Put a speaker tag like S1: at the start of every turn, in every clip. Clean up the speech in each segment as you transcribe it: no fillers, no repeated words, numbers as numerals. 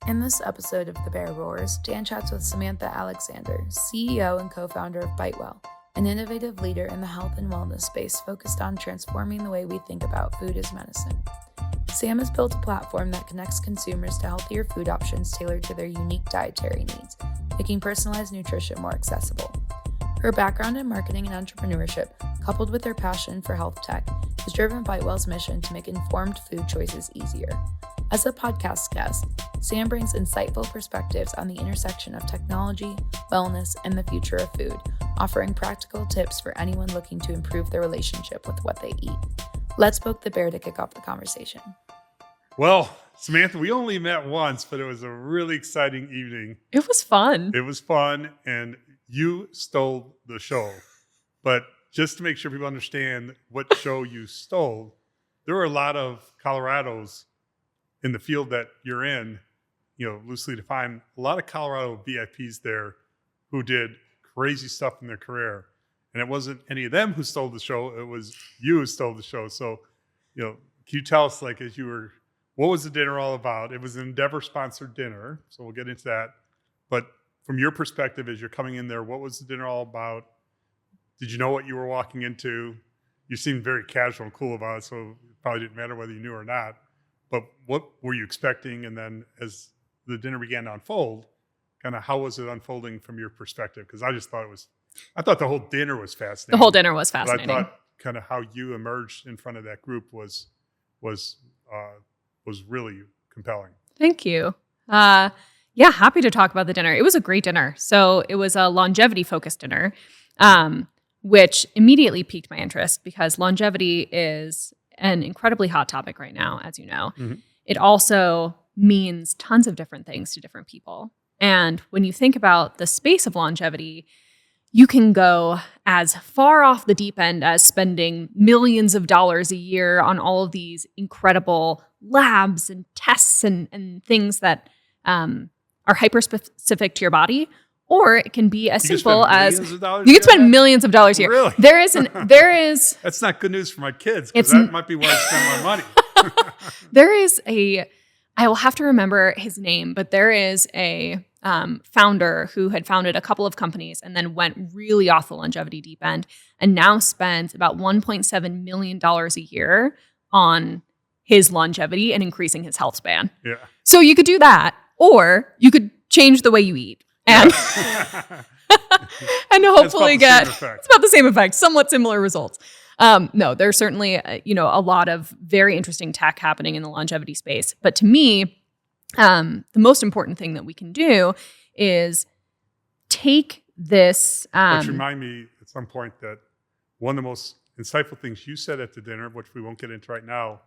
S1: In this episode of The Bear Roars, Dan chats with Samantha Alexander, CEO and co-founder of bitewell, an innovative leader in the health and wellness space focused on transforming the way we think about food as medicine. Sam has built a platform that connects consumers to healthier food options tailored to their unique dietary needs, making personalized nutrition more accessible. Her background in marketing and entrepreneurship, coupled with her passion for health tech, has driven bitewell's mission to make informed food choices easier. As a podcast guest, Sam brings insightful perspectives on the intersection of technology, wellness, and the future of food, offering practical tips for anyone looking to improve their relationship with what they eat. Let's poke the bear to kick off the conversation.
S2: Well, Samantha, we only met once, but it was a really exciting evening.
S3: It was fun.
S2: It was fun, and you stole the show. But just to make sure people understand what show you stole, there were a lot of Colorados in the field that you're in, loosely defined, a lot of Colorado VIPs there who did crazy stuff in their career. And it wasn't any of them who stole the show. It was you who stole the show. So, can you tell us, what was the dinner all about? It was an Endeavor-sponsored dinner, so we'll get into that. But from your perspective, as you're coming in there, what was the dinner all about? Did you know what you were walking into? You seemed very casual and cool about it, so it probably didn't matter whether you knew or not. But what were you expecting? And then as the dinner began to unfold, kind of how was it unfolding from your perspective? Because I thought the whole dinner was fascinating.
S3: The whole dinner was fascinating.
S2: But I thought kind of how you emerged in front of that group was really compelling.
S3: Thank you. Happy to talk about the dinner. It was a great dinner. So it was a longevity-focused dinner, which immediately piqued my interest because longevity is an incredibly hot topic right now, as you know. Mm-hmm. It also means tons of different things to different people. And when you think about the space of longevity, you can go as far off the deep end as spending millions of dollars a year on all of these incredible labs and tests and things that are hyper-specific to your body. Or it can be as simple as you can spend millions of dollars a year.
S2: Really?
S3: There is.
S2: That's not good news for my kids because that might be where I spend my money.
S3: I will have to remember his name, but there is a founder who had founded a couple of companies and then went really off the longevity deep end and now spends about $1.7 million a year on his longevity and increasing his health span.
S2: Yeah.
S3: So you could do that, or you could change the way you eat. And and hopefully it's about the same effect, somewhat similar results. No, there's certainly a lot of very interesting tech happening in the longevity space. But to me, the most important thing that we can do is take this.
S2: Which remind me at some point that one of the most insightful things you said at the dinner, which we won't get into right now,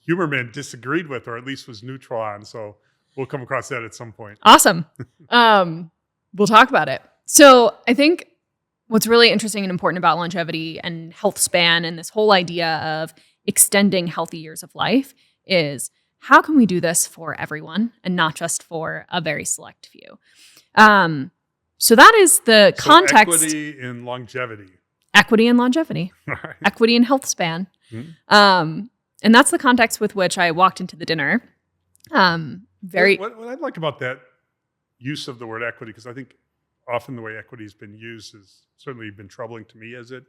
S2: Humorman disagreed with, or at least was neutral on. So we'll come across that at some point.
S3: Awesome. We'll talk about it. So I think what's really interesting and important about longevity and health span and this whole idea of extending healthy years of life is how can we do this for everyone and not just for a very select few? So that is the context.
S2: Equity in longevity.
S3: Equity in longevity.
S2: Right.
S3: Equity in health span. Mm-hmm. And that's the context with which I walked into the dinner.
S2: What I'd like about that use of the word equity, because I think often the way equity has been used has certainly been troubling to me as it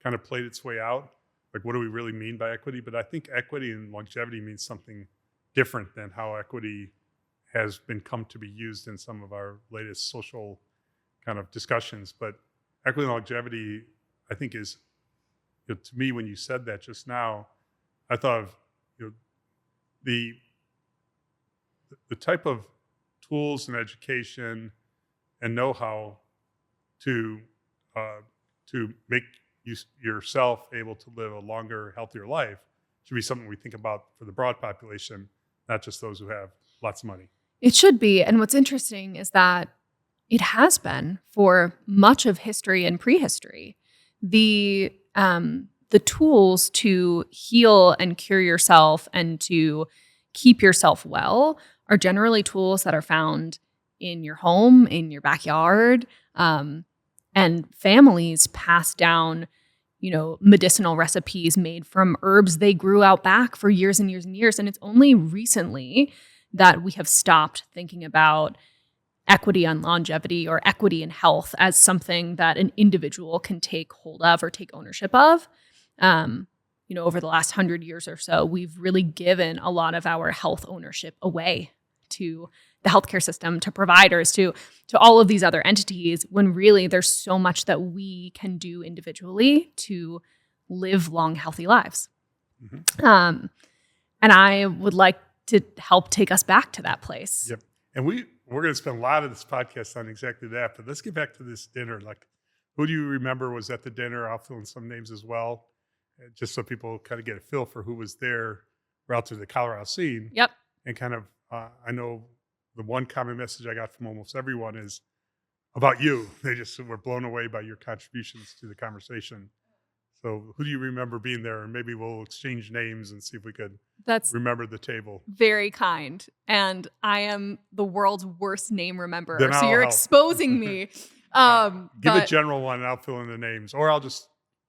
S2: kind of played its way out. Like, what do we really mean by equity? But I think equity and longevity means something different than how equity has been come to be used in some of our latest social kind of discussions. But equity and longevity, I think, is, to me, when you said that just now, I thought of the type of tools and education and know-how to make yourself able to live a longer, healthier life should be something we think about for the broad population, not just those who have lots of money.
S3: It should be. And what's interesting is that it has been for much of history and prehistory. The tools to heal and cure yourself and to keep yourself well are generally tools that are found in your home, in your backyard, and families pass down, medicinal recipes made from herbs they grew out back for years and years and years. And it's only recently that we have stopped thinking about equity on longevity or equity in health as something that an individual can take hold of or take ownership of. Over the last 100 years or so, we've really given a lot of our health ownership away to the healthcare system, to providers, to all of these other entities, when really there's so much that we can do individually to live long, healthy lives. Mm-hmm. And I would like to help take us back to that place.
S2: Yep. And we're going to spend a lot of this podcast on exactly that, but let's get back to this dinner. Like, who do you remember was at the dinner? I'll fill in some names as well, just so people kind of get a feel for who was there relative to the Colorado scene.
S3: Yep.
S2: And kind of, I know the one common message I got from almost everyone is about you. They just were blown away by your contributions to the conversation. So who do you remember being there? And maybe we'll exchange names and see if we could remember the table.
S3: Very kind. And I am the world's worst name rememberer.
S2: Then
S3: so you're
S2: help.
S3: Exposing me.
S2: Give a general one and I'll fill in the names. Or I'll just,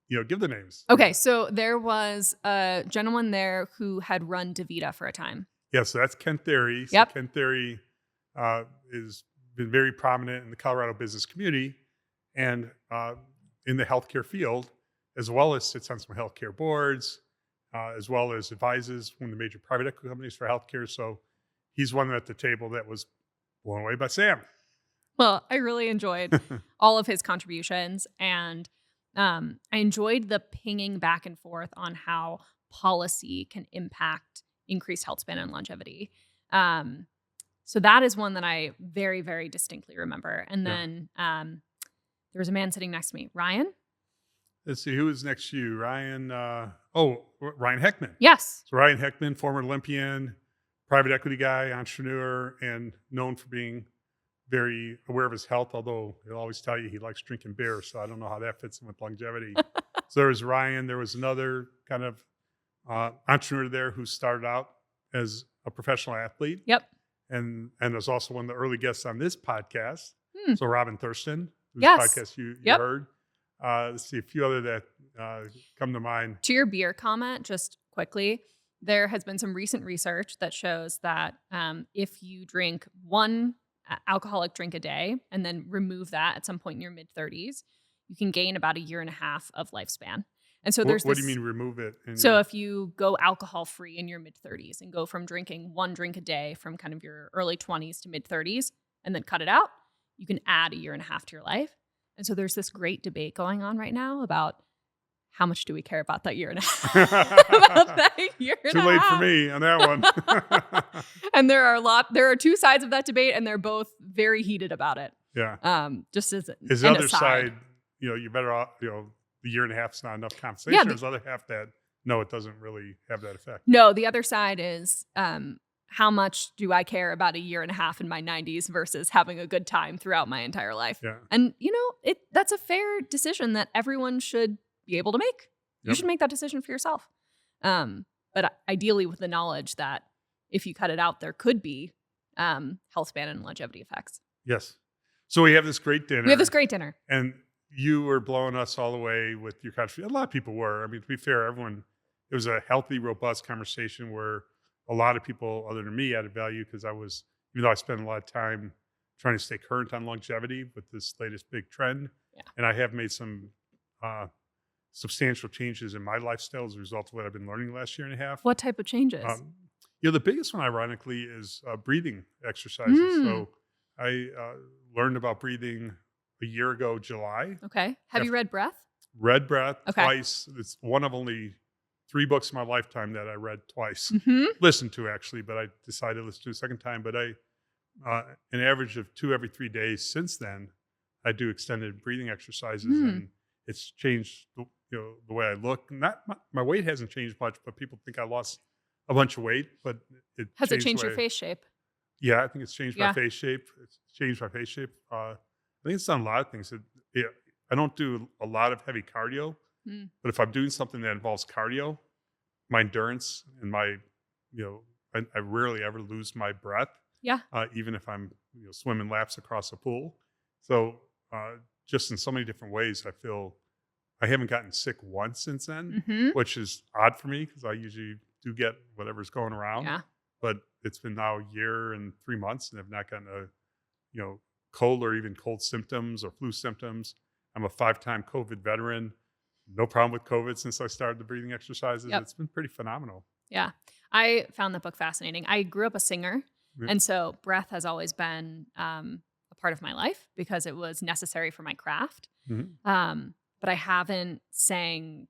S2: give the names.
S3: Okay. So there was a gentleman there who had run DaVita for a time.
S2: Yeah, so that's Ken Theory. So
S3: Yep.
S2: Ken Theory has been very prominent in the Colorado business community and in the healthcare field, as well as sits on some healthcare boards, as well as advises one of the major private equity companies for healthcare. So he's one at the table that was blown away by Sam.
S3: Well, I really enjoyed all of his contributions, and I enjoyed the pinging back and forth on how policy can impact increased health span and longevity. So that is one that I very, very distinctly remember. And then there was a man sitting next to me, Ryan.
S2: Let's see, who is next to you? Ryan, Ryan Heckman.
S3: Yes.
S2: So Ryan Heckman, former Olympian, private equity guy, entrepreneur, and known for being very aware of his health, although he'll always tell you he likes drinking beer, so I don't know how that fits in with longevity. So there was Ryan. There was another kind of entrepreneur there who started out as a professional athlete.
S3: Yep.
S2: And was also one of the early guests on this podcast. So Robin Thurston, whose
S3: Yes.
S2: podcast you
S3: Yep.
S2: heard. Let's see, a few other that come to mind.
S3: To your beer comment, just quickly, there has been some recent research that shows that if you drink one alcoholic drink a day and then remove that at some point in your mid-30s, you can gain about a year and a half of lifespan. And so there's
S2: What do you mean remove it?
S3: So if you go alcohol-free in your mid-30s and go from drinking one drink a day from kind of your early 20s to mid-30s and then cut it out, you can add a year and a half to your life. And so there's this great debate going on right now about how much do we care about that year and a half? About that year and
S2: Too
S3: a
S2: late
S3: half.
S2: for me on that one.
S3: And there are two sides of that debate, and they're both very heated about it.
S2: Yeah.
S3: Just as
S2: Is the other side, you're better off, the year and a half's not enough compensation.
S3: Yeah,
S2: There's the other half that, no, it doesn't really have that effect.
S3: No, the other side is how much do I care about a year and a half in my 90s versus having a good time throughout my entire life?
S2: Yeah.
S3: And, that's a fair decision that everyone should be able to make. You should make that decision for yourself. But ideally with the knowledge that if you cut it out, there could be health span and longevity effects.
S2: Yes. So we have this great dinner.
S3: We have this great dinner.
S2: And you were blowing us all away with your contribution. A lot of people were. I mean, to be fair, it was a healthy, robust conversation where a lot of people, other than me, added value because even though I spent a lot of time trying to stay current on longevity with this latest big trend, and I have made some substantial changes in my lifestyle as a result of what I've been learning the last year and a half.
S3: What type of changes?
S2: The biggest one, ironically, is breathing exercises. So I learned about breathing a year ago, July.
S3: Okay. Have you read Breath?
S2: Read Breath
S3: Okay.
S2: twice. It's one of only 3 books in my lifetime that I read twice.
S3: Mm-hmm.
S2: Listened to, actually, but I decided to listen to a second time. But an average of 2 every 3 days since then, I do extended breathing exercises, and it's changed the way I look. Not my weight hasn't changed much, but people think I lost a bunch of weight. But
S3: Has it changed your face shape?
S2: Yeah, I think it's changed my face shape. It's changed my face shape. I think it's done a lot of things. I don't do a lot of heavy cardio, but if I'm doing something that involves cardio, my endurance and my, I rarely ever lose my breath.
S3: Yeah.
S2: Even if I'm swimming laps across a pool. So just in so many different ways, I feel I haven't gotten sick once since then, which is odd for me because I usually do get whatever's going around.
S3: Yeah.
S2: But it's been now a year and 3 months and have not gotten a, cold or even cold symptoms or flu symptoms. I'm a 5-time COVID veteran. No problem with COVID since I started the breathing exercises.
S3: Yep.
S2: It's been pretty phenomenal.
S3: Yeah. I found that book fascinating. I grew up a singer,
S2: Yeah.
S3: and so breath has always been a part of my life because it was necessary for my craft.
S2: Mhm.
S3: But I haven't sang,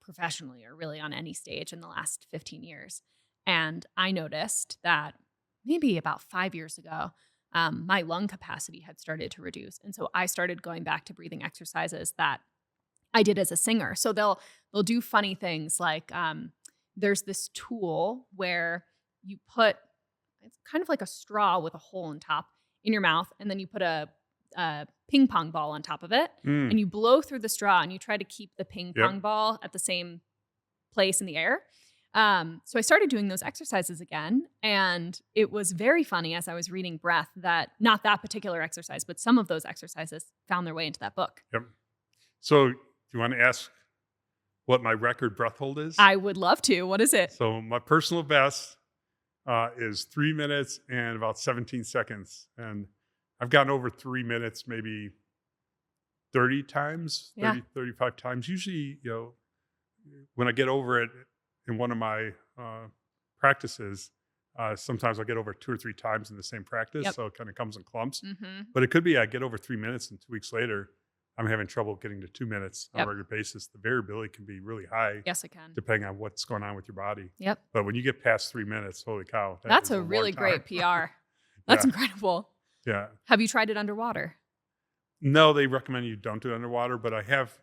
S3: professionally or really on any stage in the last 15 years. And I noticed that maybe about 5 years ago, my lung capacity had started to reduce. And so I started going back to breathing exercises that I did as a singer. So they'll do funny things like there's this tool where you put, it's kind of like a straw with a hole in top in your mouth, and then you put a ping pong ball on top of it,
S2: Mm.
S3: and you blow through the straw, and you try to keep the ping
S2: Yep.
S3: pong ball at the same place in the air. So I started doing those exercises again, and it was very funny as I was reading breath that not that particular exercise, but some of those exercises found their way into that book.
S2: Yep. So, do you want to ask what my record breath hold is?
S3: I would love to. What is it?
S2: So, my personal best is 3 minutes and about 17 seconds. And I've gotten over 3 minutes maybe 30 times, 30,
S3: Yeah.
S2: 35 times. Usually, when I get over it in one of my practices, sometimes I get over 2 or 3 times in the same practice.
S3: Yep.
S2: So it kind of comes in clumps.
S3: Mm-hmm.
S2: But it could be I get over 3 minutes and 2 weeks later, I'm having trouble getting to 2 minutes on
S3: Yep.
S2: a regular basis. The variability can be really high
S3: Yes, I can.
S2: depending on what's going on with your body.
S3: Yep.
S2: But when you get past 3 minutes, holy cow. that
S3: That's
S2: is
S3: a
S2: long
S3: really
S2: time.
S3: great PR. That's
S2: Yeah.
S3: incredible.
S2: Yeah.
S3: Have you tried it underwater?
S2: No, they recommend you don't do it underwater, but I have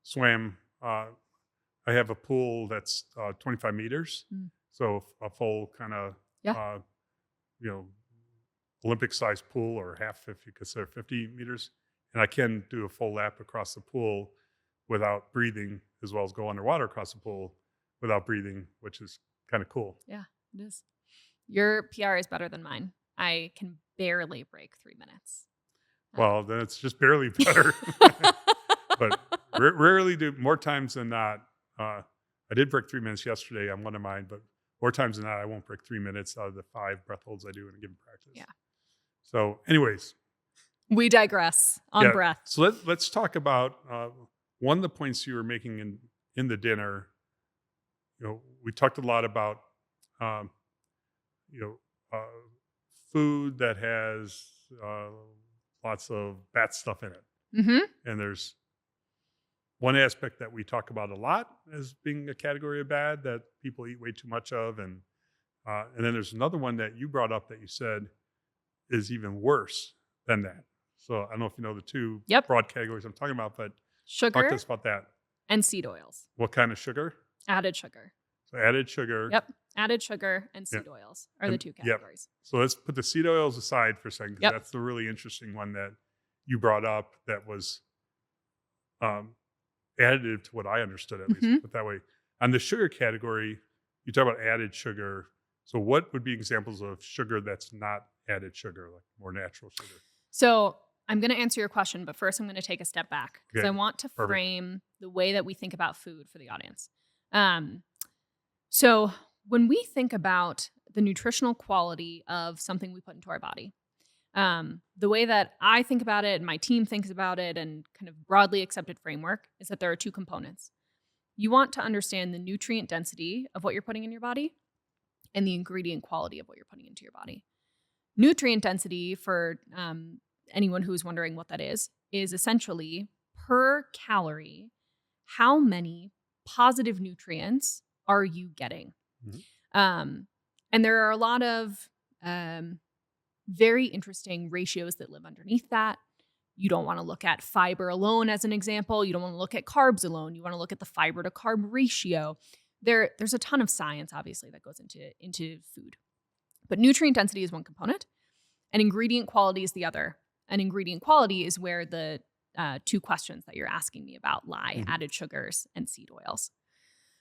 S2: swam. I have a pool that's 25 meters.
S3: Mm.
S2: So a full kind of,
S3: Yeah.
S2: Olympic-sized pool, or half if you consider 50 meters. And I can do a full lap across the pool without breathing, as well as go underwater across the pool without breathing, which is kind of cool.
S3: Yeah, it is. Your PR is better than mine. I can barely break 3 minutes.
S2: Well, then it's just barely better. But rarely do, more times than not. I did break 3 minutes yesterday on one of mine, but more times than not, I won't break 3 minutes out of the 5 breath holds I do in a given practice.
S3: Yeah.
S2: So, anyways,
S3: We digress on
S2: yeah.
S3: breath.
S2: So let's talk about one of the points you were making in the dinner. We talked a lot about food that has lots of bad stuff in it.
S3: Mm-hmm.
S2: And there's one aspect that we talk about a lot as being a category of bad that people eat way too much of. And then there's another one that you brought up that you said is even worse than that. So I don't know if you know the two
S3: Yep.
S2: broad categories I'm talking about, but talk
S3: Sugar
S2: to us about that.
S3: and seed oils.
S2: What kind of sugar?
S3: Added sugar.
S2: So added sugar.
S3: Yep. Added sugar and seed oils are the
S2: And-
S3: two
S2: yep.
S3: categories.
S2: So let's put the seed oils aside for a second, because
S3: Yep.
S2: that's the really interesting one that you brought up that was additive to what I understood, at least,
S3: Mhm.
S2: put it that way. On the sugar category, you talk about added sugar. So what would be examples of sugar that's not added sugar, like more natural sugar?
S3: So I'm going to answer your question, but first I'm going to take a step back because
S2: Okay.
S3: I want to
S2: Perfect.
S3: frame the way that we think about food for the audience. So when we think about the nutritional quality of something we put into our body, the way that I think about it and my team thinks about it and kind of broadly accepted framework is that there are two components. You want to understand the nutrient density of what you're putting in your body and the ingredient quality of what you're putting into your body. Nutrient density, for anyone who's wondering what that is essentially per calorie, how many positive nutrients are you getting?
S2: Mhm.
S3: And there are a lot of very interesting ratios that live underneath that. You don't want to look at fiber alone as an example. You don't want to look at carbs alone. You want to look at the fiber to carb ratio. There's a ton of science, obviously, that goes into food. But nutrient density is one component, and ingredient quality is the other. And ingredient quality is where the two questions that you're asking me about lie:
S2: Mhm.
S3: added sugars and seed oils.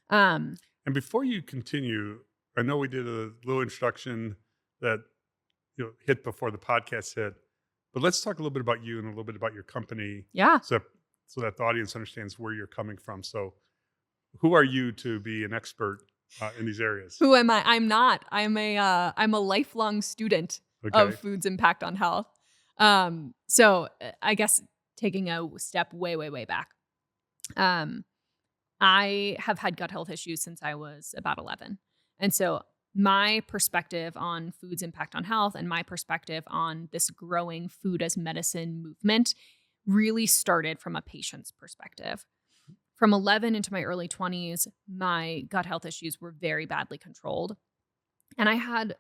S2: And before you continue, I know we did a little introduction that hit before the podcast hit, but let's talk a little bit about you and a little bit about your company,
S3: Yeah.
S2: so that the audience understands where you're coming from. So, who are you to be an expert in these areas?
S3: Who am I? I'm not. I'm a lifelong student of food's impact on health. So I guess taking a step way back, I have had gut health issues since I was about 11. And so my perspective on food's impact on health and my perspective on this growing food as medicine movement really started from a patient's perspective. From 11 into my early 20s, my gut health issues were very badly controlled. And I had,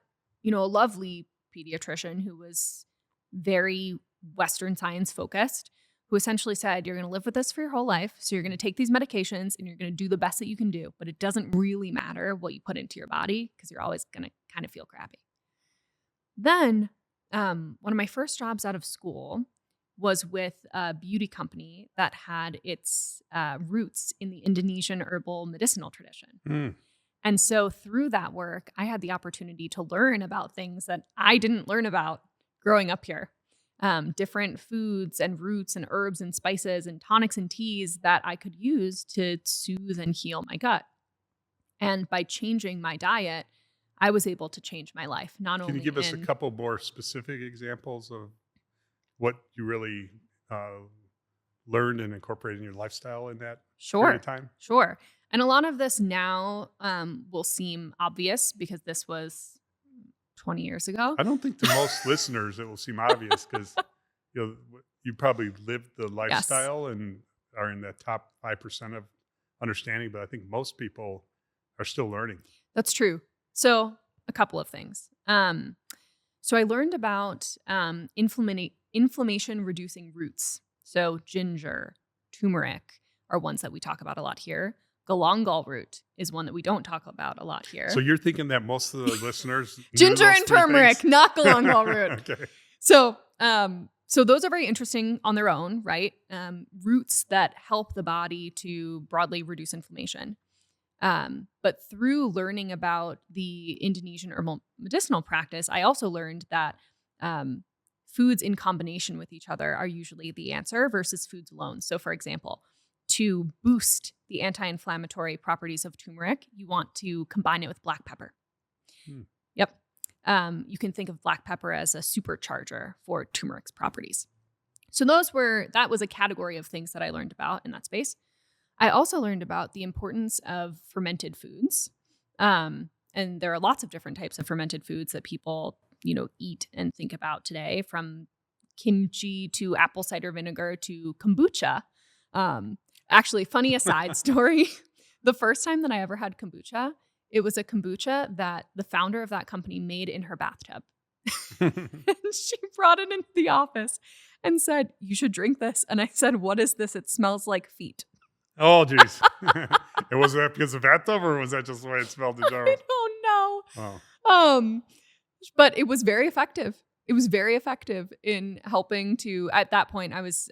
S3: a lovely pediatrician who was very Western science focused, who essentially said, you're going to live with this for your whole life. So you're going to take these medications and you're going to do the best that you can do. But it doesn't really matter what you put into your body because you're always going to kind of feel crappy. Then one of my first jobs out of school was with a beauty company that had its roots in the Indonesian herbal medicinal tradition.
S2: Mm.
S3: And so through that work, I had the opportunity to learn about things that I didn't learn about growing up here. Different foods and roots and herbs and spices and tonics and teas that I could use to soothe and heal my gut. And by changing my diet, I was able to change my life. Can
S2: you give us a couple more specific examples of what you really learned and incorporated in your lifestyle in that period of time?
S3: Sure. And a lot of this now will seem obvious because this was 20 years ago.
S2: I don't think to most listeners it will seem obvious because you probably lived the lifestyle and are in that top 5% of understanding, but I think most people are still learning.
S3: That's true. So a couple of things. So I learned about inflammation reducing roots. So ginger, turmeric are ones that we talk about a lot here. Galangal root is one that we don't talk about a lot here.
S2: So you're thinking that most of the listeners
S3: ginger and turmeric, not galangal root.
S2: Okay.
S3: So those are very interesting on their own, right? Roots that help the body to broadly reduce inflammation. But through learning about the Indonesian herbal medicinal practice, I also learned that foods in combination with each other are usually the answer versus foods alone. So for example, to boost the anti-inflammatory properties of turmeric, you want to combine it with black pepper. Yep. You can think of black pepper as a supercharger for turmeric's properties. So that was a category of things that I learned about in that space. I also learned about the importance of fermented foods. And there are lots of different types of fermented foods that people, eat and think about today, from kimchi to apple cider vinegar to kombucha. Actually, funny aside story. The first time that I ever had kombucha, it was a kombucha that the founder of that company made in her bathtub. And she brought it into the office and said, "You should drink this." And I said, "What is this? It smells like feet."
S2: Oh, geez. And was that because of bathtub or was that just the way it smelled in general?
S3: I don't know.
S2: Oh.
S3: But it was very effective. It was very effective in helping to, at that point, I was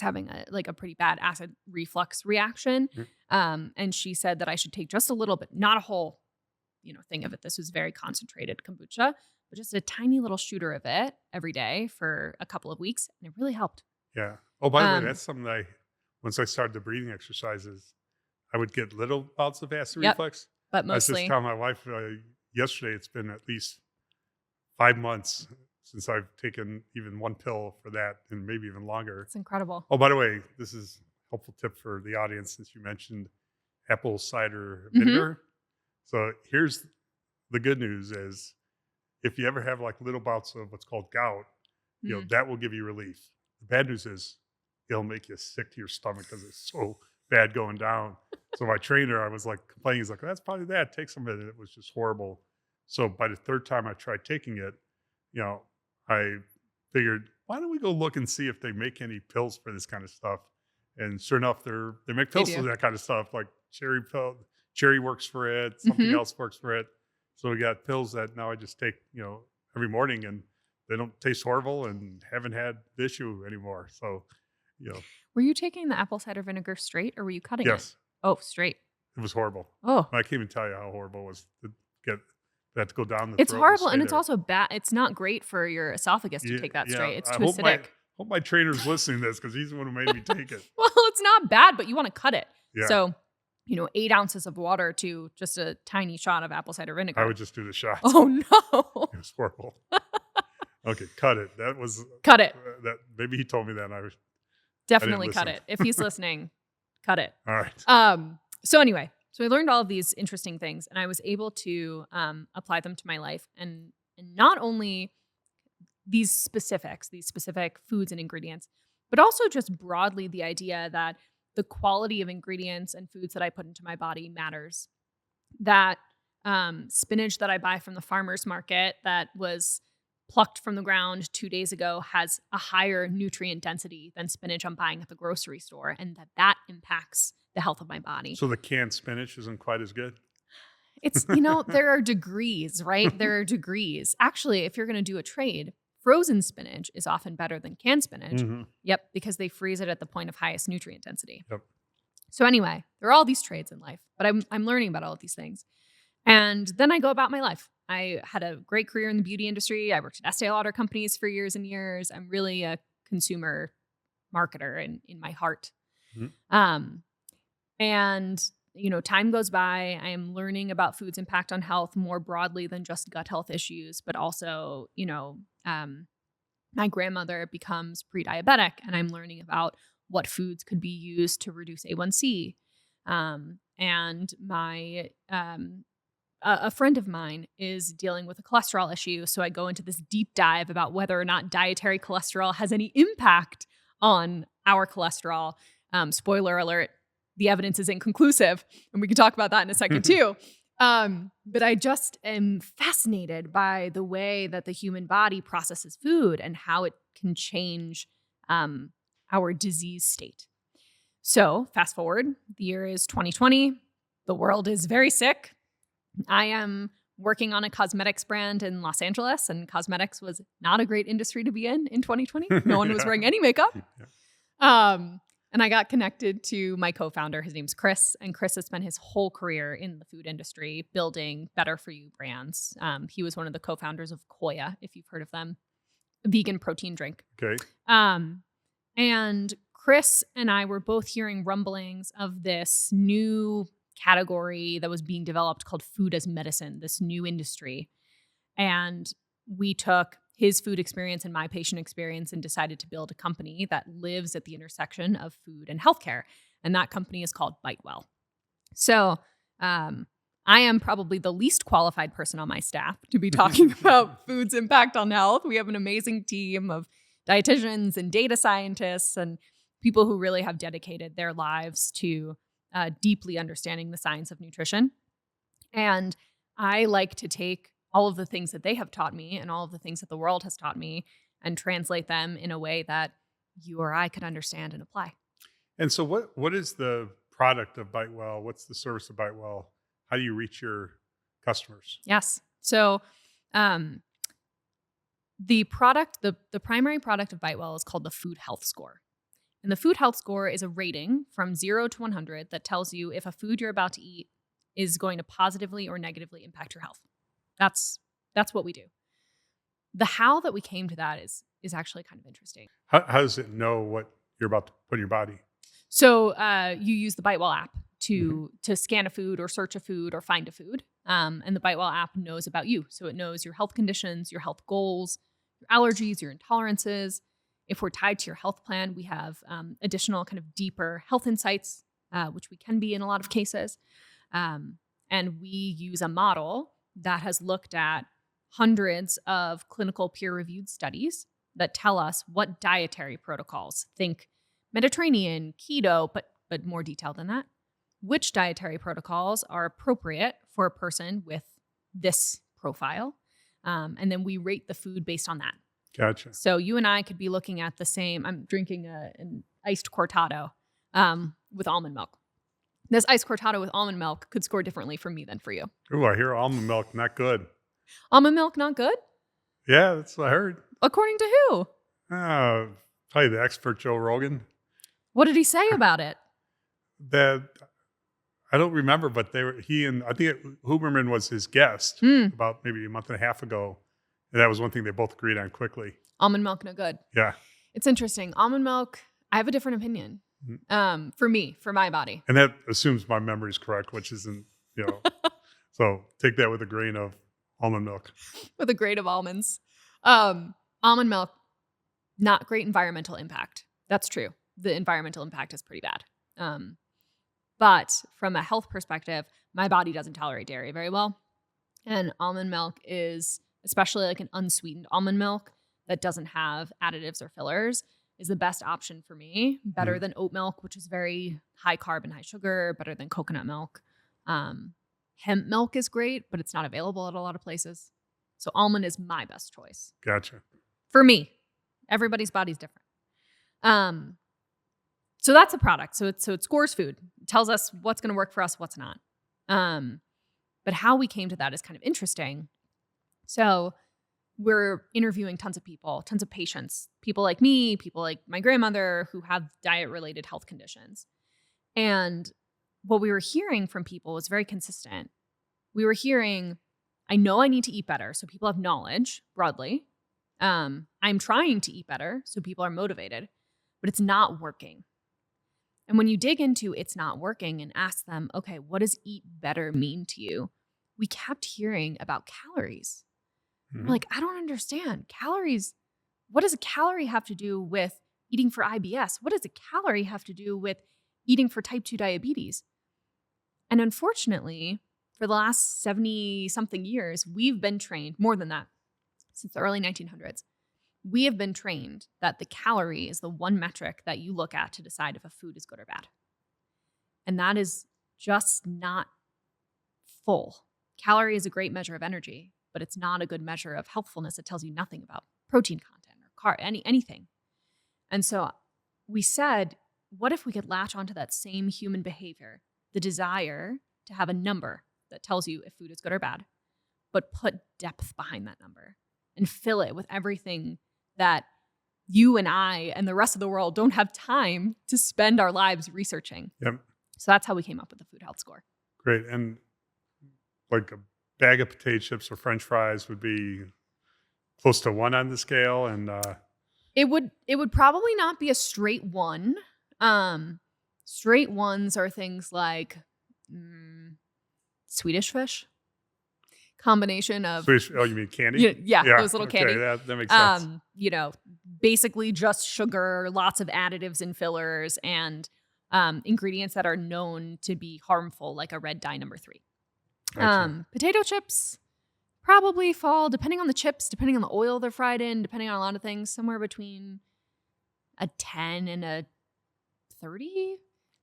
S3: having a pretty bad acid reflux reaction. And she said that I should take just a little bit, not a whole, thing of it. This was very concentrated kombucha, but just a tiny little shooter of it every day for a couple of weeks. And it really helped.
S2: Yeah. Oh, by the way, that's something once I started the breathing exercises, I would get little bouts of acid reflux.
S3: But mostly.
S2: I was just telling my wife yesterday, it's been at least 5 months since I've taken even one pill for that, and maybe even longer.
S3: It's incredible.
S2: Oh, by the way, this is a helpful tip for the audience since you mentioned apple cider vinegar. So here's the good news is if you ever have like little bouts of what's called gout, that will give you relief. The bad news is it'll make you sick to your stomach because it's so bad going down. So my trainer, I was like complaining. He's like, "That's probably that. Take some of it." It was just horrible. So by the third time I tried taking it, I figured, why don't we go look and see if they make any pills for this kind of stuff? And sure enough, they make pills for that kind of stuff, like cherry pill. Cherry works for it. Something else works for it. So we got pills that now I just take, every morning, and they don't taste horrible and haven't had the issue anymore. So,
S3: Were you taking the apple cider vinegar straight or were you cutting it?
S2: Yes.
S3: Oh, straight.
S2: It was horrible.
S3: Oh.
S2: I can't even tell you how horrible it was to get that to go down the throat.
S3: It's horrible, and it's
S2: there.
S3: also bad. It's not great for your esophagus to take that straight. It's too acidic.
S2: I hope my trainer's listening to this because he's the one who made me take it.
S3: Well, it's not bad, but you want to cut it.
S2: Yeah.
S3: So 8 ounces of water to just a tiny shot of apple cider vinegar.
S2: I would just do the shots.
S3: Oh no.
S2: It was horrible. Okay, cut it. That was
S3: Cut it.
S2: That maybe he told me that. And
S3: Definitely cut
S2: listen.
S3: it. If he's listening, cut it.
S2: all right.
S3: So anyway, I learned all of these interesting things, and I was able to apply them to my life, and not only these specific foods and ingredients, but also just broadly the idea that the quality of ingredients and foods that I put into my body matters. That spinach that I buy from the farmer's market that was plucked from the ground 2 days ago has a higher nutrient density than spinach I'm buying at the grocery store, and that impacts the health of my body.
S2: So the canned spinach isn't quite as good?
S3: It's, there are degrees, right? There are degrees. Actually, if you're going to do a trade, frozen spinach is often better than canned spinach.
S2: Mm-hmm.
S3: Yep, because they freeze it at the point of highest nutrient density.
S2: Yep.
S3: So anyway, there are all these trades in life, but I'm learning about all of these things. And then I go about my life. I had a great career in the beauty industry. I worked at Estee Lauder companies for years and years. I'm really a consumer marketer in my heart.
S2: Mm-hmm.
S3: And time goes by. I am learning about food's impact on health more broadly than just gut health issues, but also, my grandmother becomes pre-diabetic, and I'm learning about what foods could be used to reduce A1C. And my a friend of mine is dealing with a cholesterol issue, so I go into this deep dive about whether or not dietary cholesterol has any impact on our cholesterol. Spoiler alert, the evidence is inconclusive, and we can talk about that in a second too. But I just am fascinated by the way that the human body processes food and how it can change our disease state. So fast forward, the year is 2020. The world is very sick. I am working on a cosmetics brand in Los Angeles, and cosmetics was not a great industry to be in 2020. No one was wearing any makeup. And I got connected to my co-founder. His name's Chris, and Chris has spent his whole career in the food industry building better for you brands. He was one of the co-founders of Koya, if you've heard of them, a vegan protein drink.
S2: Okay.
S3: And Chris and I were both hearing rumblings of this new category that was being developed called food as medicine, this new industry. And we took his food experience and my patient experience and decided to build a company that lives at the intersection of food and healthcare. And that company is called bitewell. So I am probably the least qualified person on my staff to be talking about food's impact on health. We have an amazing team of dietitians and data scientists and people who really have dedicated their lives to deeply understanding the science of nutrition. And I like to take all of the things that they have taught me and all of the things that the world has taught me and translate them in a way that you or I could understand and apply.
S2: And so what is the product of bitewell? What's the service of bitewell? How do you reach your customers?
S3: Yes. So the primary product of bitewell is called the Food Health Score. And the Food Health Score is a rating from 0 to 100 that tells you if a food you're about to eat is going to positively or negatively impact your health. That's what we do. The how that we came to that is actually kind of interesting.
S2: How does it know what you're about to put in your body?
S3: So you use the bitewell app to scan a food or search a food or find a food. And the bitewell app knows about you. So it knows your health conditions, your health goals, your allergies, your intolerances. If we're tied to your health plan, we have additional kind of deeper health insights, which we can be in a lot of cases. And we use a model that has looked at hundreds of clinical peer-reviewed studies that tell us what dietary protocols, think Mediterranean, keto, but more detailed than that, which dietary protocols are appropriate for a person with this profile. And then we rate the food based on that.
S2: Gotcha.
S3: So you and I could be looking at the same. I'm drinking an iced cortado with almond milk. This iced cortado with almond milk could score differently for me than for you.
S2: Ooh, I hear almond milk not good.
S3: Almond milk not good?
S2: Yeah, that's what I heard.
S3: According to who?
S2: Probably the expert Joe Rogan.
S3: What did he say about it?
S2: That I don't remember, but I think Huberman was his guest about maybe a month and a half ago. And that was one thing they both agreed on quickly.
S3: Almond milk no good.
S2: Yeah.
S3: It's interesting. Almond milk, I have a different opinion. for my body.
S2: And that assumes my memory is correct, which isn't, so take that with a grain of almond milk.
S3: With a grain of almonds. Almond milk, not great environmental impact. That's true. The environmental impact is pretty bad. But from a health perspective, my body doesn't tolerate dairy very well. And almond milk is, especially like an unsweetened almond milk that doesn't have additives or fillers, is the best option for me. Better than oat milk, which is very high carb and high sugar, better than coconut milk. Hemp milk is great, but it's not available at a lot of places. So almond is my best choice.
S2: Gotcha.
S3: For me. Everybody's body's different. So that's a product. So it scores food. It tells us what's going to work for us, what's not. But how we came to that is kind of interesting. So we're interviewing tons of people, tons of patients, people like me, people like my grandmother who have diet-related health conditions. And what we were hearing from people was very consistent. We were hearing, I know I need to eat better. So people have knowledge broadly. I'm trying to eat better. So people are motivated, but it's not working. And when you dig into it's not working and ask them, okay, what does eat better mean to you? We kept hearing about calories. We're like, I don't understand. Calories, what does a calorie have to do with eating for IBS? What does a calorie have to do with eating for type 2 diabetes? And unfortunately, for the last 70-something years, we've been trained, more than that, since the early 1900s, we have been trained that the calorie is the one metric that you look at to decide if a food is good or bad. And that is just not full. Calorie is a great measure of energy, but it's not a good measure of healthfulness. It tells you nothing about protein content or anything. And so we said, what if we could latch onto that same human behavior, the desire to have a number that tells you if food is good or bad, but put depth behind that number and fill it with everything that you and I and the rest of the world don't have time to spend our lives researching.
S2: Yep.
S3: So that's how we came up with the food health score.
S2: Great. And like a bag of potato chips or French fries would be close to 1 on the scale. And
S3: it would probably not be a straight 1. Straight ones are things like Swedish fish. Combination of
S2: Swedish, oh, you mean candy?
S3: Yeah, those little candy.
S2: That makes sense.
S3: Basically just sugar, lots of additives and fillers, and ingredients that are known to be harmful, like a red dye number 3. Gotcha. Potato chips probably fall, depending on the chips, depending on the oil they're fried in, depending on a lot of things, somewhere between a 10 and a 30.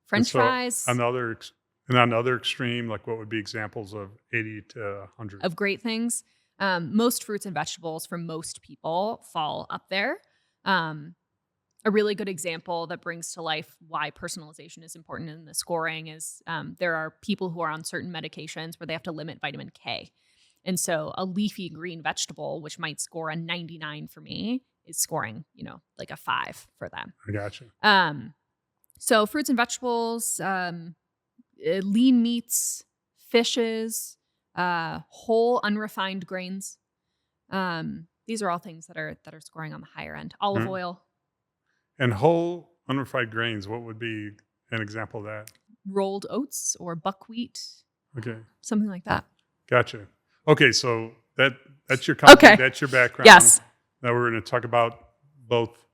S3: French fries.
S2: On the other extreme, like what would be examples of 80 to 100?
S3: Of great things. Most fruits and vegetables for most people fall up there. A really good example that brings to life why personalization is important in the scoring is there are people who are on certain medications where they have to limit vitamin K. And so a leafy green vegetable, which might score a 99 for me, is scoring, like a 5 for them.
S2: I gotcha.
S3: So fruits and vegetables, lean meats, fishes, whole unrefined grains. These are all things that are scoring on the higher end. Olive oil.
S2: And whole unrefined grains, what would be an example of that?
S3: Rolled oats or buckwheat.
S2: Okay.
S3: Something like that.
S2: Gotcha. Okay, so that's your company,
S3: Okay.
S2: That's your background.
S3: Yes.
S2: Now we're going to talk about both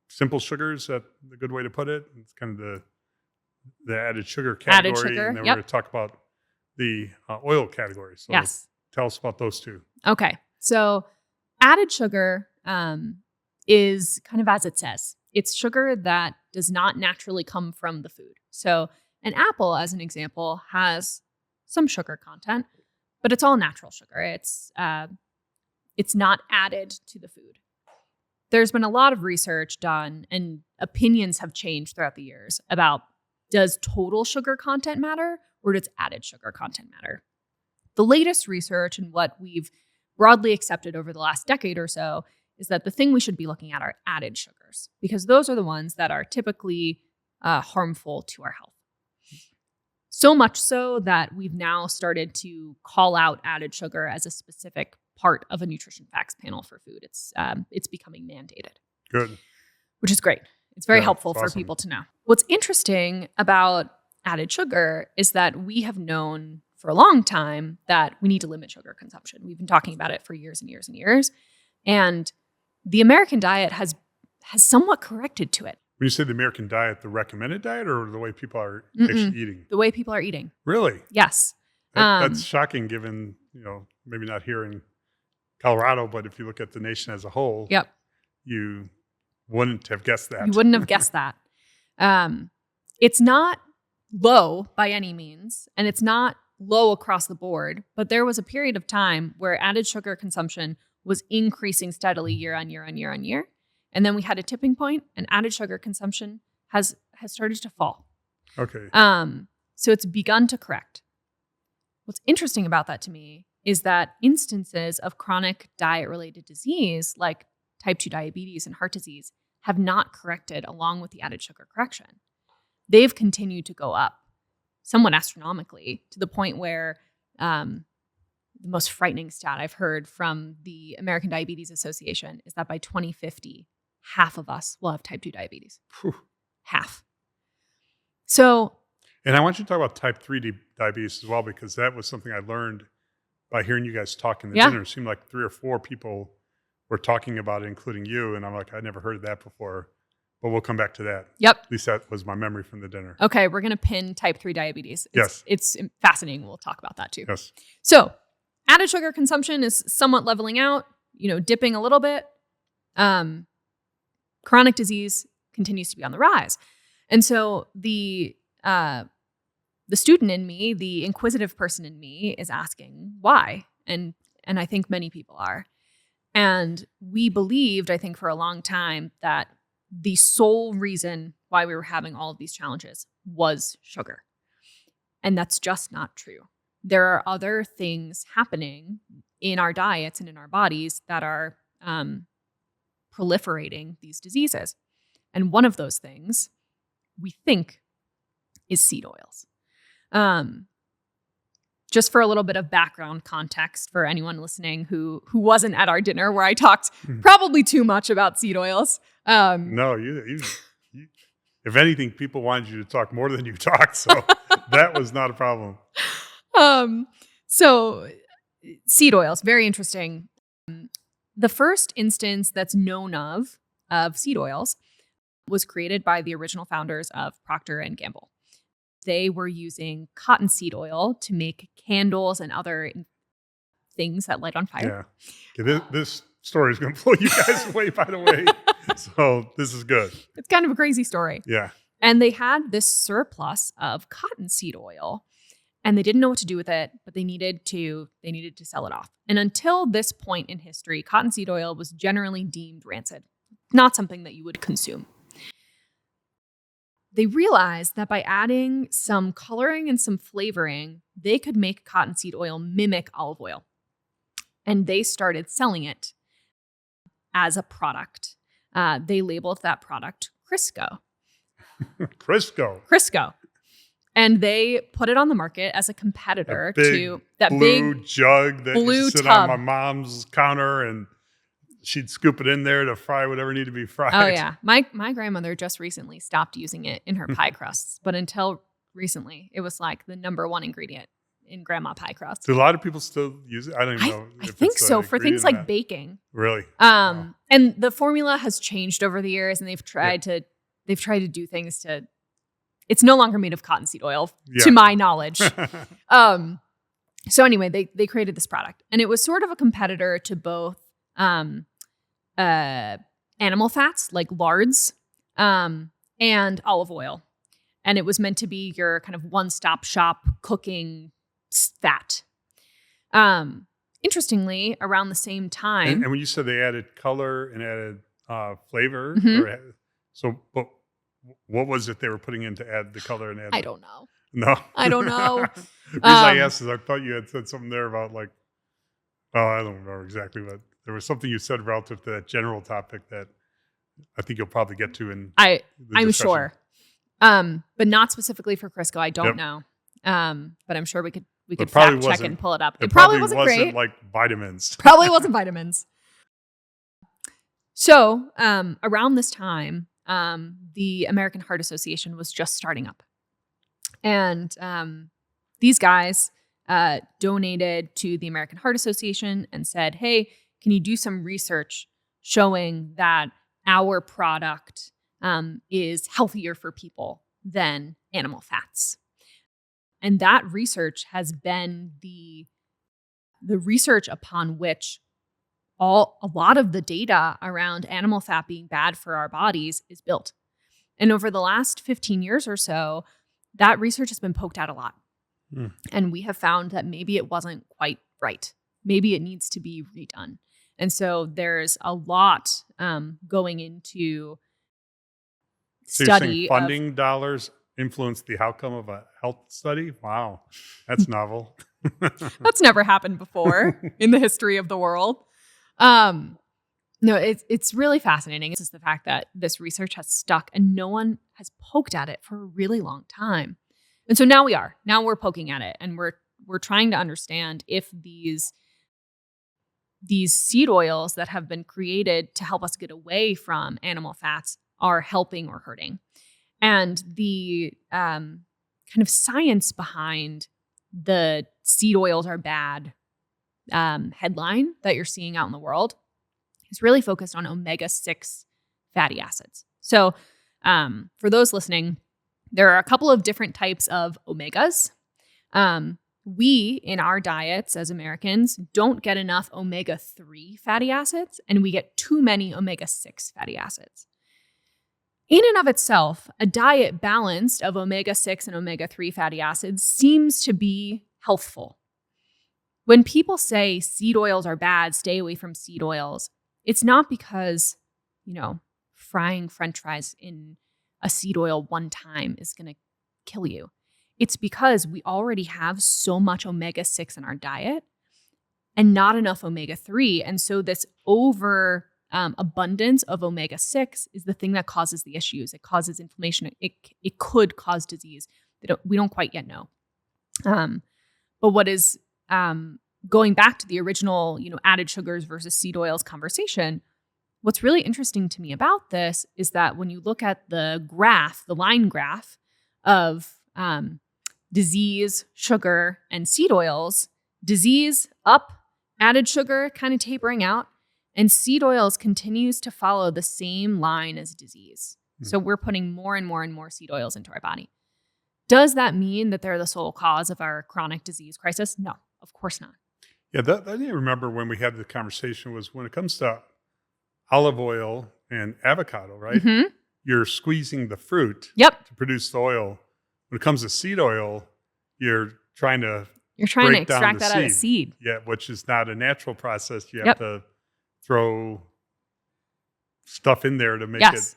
S2: simple sugars, that's the good way to put it. It's kind of the added sugar category.
S3: Added sugar,
S2: and then
S3: yep.
S2: we're going to talk about the oil category. So
S3: yes.
S2: Tell us about those two.
S3: Okay. So added sugar is kind of as it says. It's sugar that does not naturally come from the food. So an apple, as an example, has some sugar content, but it's all natural sugar. It's not added to the food. There's been a lot of research done and opinions have changed throughout the years about, does total sugar content matter or does added sugar content matter? The latest research and what we've broadly accepted over the last decade or so is that the thing we should be looking at are added sugars, because those are the ones that are typically harmful to our health. So much so that we've now started to call out added sugar as a specific part of a nutrition facts panel for food. It's becoming mandated.
S2: Good.
S3: Which is great. It's very
S2: Yeah,
S3: helpful
S2: it's
S3: for
S2: awesome.
S3: people to know. What's interesting about added sugar is that we have known for a long time that we need to limit sugar consumption. We've been talking about it for years and years and years. And the American diet has somewhat corrected to it.
S2: When you say the American diet, the recommended diet or the way people are
S3: Mm-mm.
S2: actually eating?
S3: The way people are eating.
S2: Really?
S3: Yes.
S2: That's shocking given, maybe not here in Colorado, but if you look at the nation as a whole,
S3: Yep.
S2: you wouldn't have guessed that.
S3: You wouldn't have guessed that. It's not low by any means, and it's not low across the board, but there was a period of time where added sugar consumption was increasing steadily year on year on year on year. And then we had a tipping point, and added sugar consumption has started to fall.
S2: Okay.
S3: So it's begun to correct. What's interesting about that to me is that instances of chronic diet-related disease like type 2 diabetes and heart disease have not corrected along with the added sugar correction. They've continued to go up somewhat astronomically to the point where the most frightening stat I've heard from the American Diabetes Association is that by 2050, half of us will have type 2 diabetes.
S2: Whew.
S3: Half. So,
S2: And I want you to talk about type 3 diabetes as well, because that was something I learned by hearing you guys talk in the dinner. It seemed like 3 or 4 people were talking about it, including you. And I'm like, I never heard of that before. But we'll come back to that.
S3: Yep.
S2: At least that was my memory from the dinner.
S3: Okay, we're going to pin type 3 diabetes. It's fascinating. We'll talk about that too.
S2: Yes.
S3: So, added sugar consumption is somewhat leveling out, dipping a little bit. Chronic disease continues to be on the rise. And so the student in me, the inquisitive person in me is asking why. And I think many people are. And we believed, I think for a long time, that the sole reason why we were having all of these challenges was sugar. And that's just not true. There are other things happening in our diets and in our bodies that are proliferating these diseases. And one of those things we think is seed oils. Just for a little bit of background context for anyone listening who wasn't at our dinner where I talked probably too much about seed oils.
S2: No, you if anything, people wanted you to talk more than you talked, so that was not a problem.
S3: So seed oils, very interesting. The first instance that's known of seed oils was created by the original founders of Procter & Gamble. They were using cottonseed oil to make candles and other things that light on fire.
S2: Yeah. Okay, this story is going to blow you guys away, by the way. So this is good.
S3: It's kind of a crazy story.
S2: Yeah.
S3: And they had this surplus of cottonseed oil, and they didn't know what to do with it, but they needed to sell it off. And until this point in history, cottonseed oil was generally deemed rancid, not something that you would consume. They realized that by adding some coloring and some flavoring, they could make cottonseed oil mimic olive oil. And they started selling it as a product. They labeled that product Crisco. Crisco. And they put it on the market as a competitor to that
S2: blue
S3: big
S2: jug that
S3: blue
S2: used to sit
S3: tub
S2: on my mom's counter, and she'd scoop it in there to fry whatever needed to be fried.
S3: Oh yeah. My grandmother just recently stopped using it in her pie crusts, but until recently, it was like the number one ingredient in grandma pie crusts.
S2: Do a lot of people still use it? I don't even know.
S3: I think so, for things like baking.
S2: Really?
S3: And the formula has changed over the years, and they've tried to do things to. It's no longer made of cottonseed oil, to my knowledge. So anyway, they created this product, and it was sort of a competitor to both animal fats like lards and olive oil, and it was meant to be your kind of one-stop shop cooking fat. Interestingly, around the same time,
S2: and when you said they added color and added flavor, but what was it they were putting in to add the color and add?
S3: I don't know.
S2: No,
S3: I don't know.
S2: The reason I asked is I thought you had said something there about I don't remember exactly, but there was something you said relative to that general topic that I think you'll probably get to in
S3: I'm sure. But not specifically for Crisco. I don't know. But I'm sure we could fact check and pull it up. It probably wasn't great.
S2: Like vitamins.
S3: Probably wasn't vitamins. So around this time, the American Heart Association was just starting up. And these guys donated to the American Heart Association and said, hey, can you do some research showing that our product is healthier for people than animal fats? And that research has been the research upon which a lot of the data around animal fat being bad for our bodies is built. And over the last 15 years or so, that research has been poked at a lot. And we have found that maybe it wasn't quite right. Maybe it needs to be redone. And so there's a lot going into
S2: So you're saying
S3: study
S2: funding dollars influence the outcome of a health study? Wow, that's novel.
S3: That's never happened before in the history of the world. No, it's really fascinating. It's just the fact that this research has stuck and no one has poked at it for a really long time. And so now we are. Now we're poking at it, and we're trying to understand if these seed oils that have been created to help us get away from animal fats are helping or hurting. And the kind of science behind the seed oils are bad headline that you're seeing out in the world is really focused on omega-6 fatty acids. So for those listening, there are a couple of different types of omegas. We, in our diets as Americans, don't get enough omega-3 fatty acids, and we get too many omega-6 fatty acids. In and of itself, a diet balanced of omega-6 and omega-3 fatty acids seems to be healthful. When people say seed oils are bad, stay away from seed oils, it's not because, frying French fries in a seed oil one time is going to kill you. It's because we already have so much omega-6 in our diet and not enough omega-3. And so this abundance of omega-6 is the thing that causes the issues. It causes inflammation. It could cause disease. We don't quite yet know. But what is going back to the original, added sugars versus seed oils conversation, what's really interesting to me about this is that when you look at the line graph of disease, sugar, and seed oils, disease up, added sugar kind of tapering out, and seed oils continues to follow the same line as disease. So we're putting more and more and more seed oils into our body. Does that mean that they're the sole cause of our chronic disease crisis? No, of course not.
S2: Yeah, that I remember when we had the conversation was when it comes to olive oil and avocado, right?
S3: Mm-hmm.
S2: You're squeezing the fruit
S3: Yep.
S2: to produce the oil. When it comes to seed oil, you're trying to
S3: extract that out of seed.
S2: Yeah, which is not a natural process. You have to throw stuff in there to make it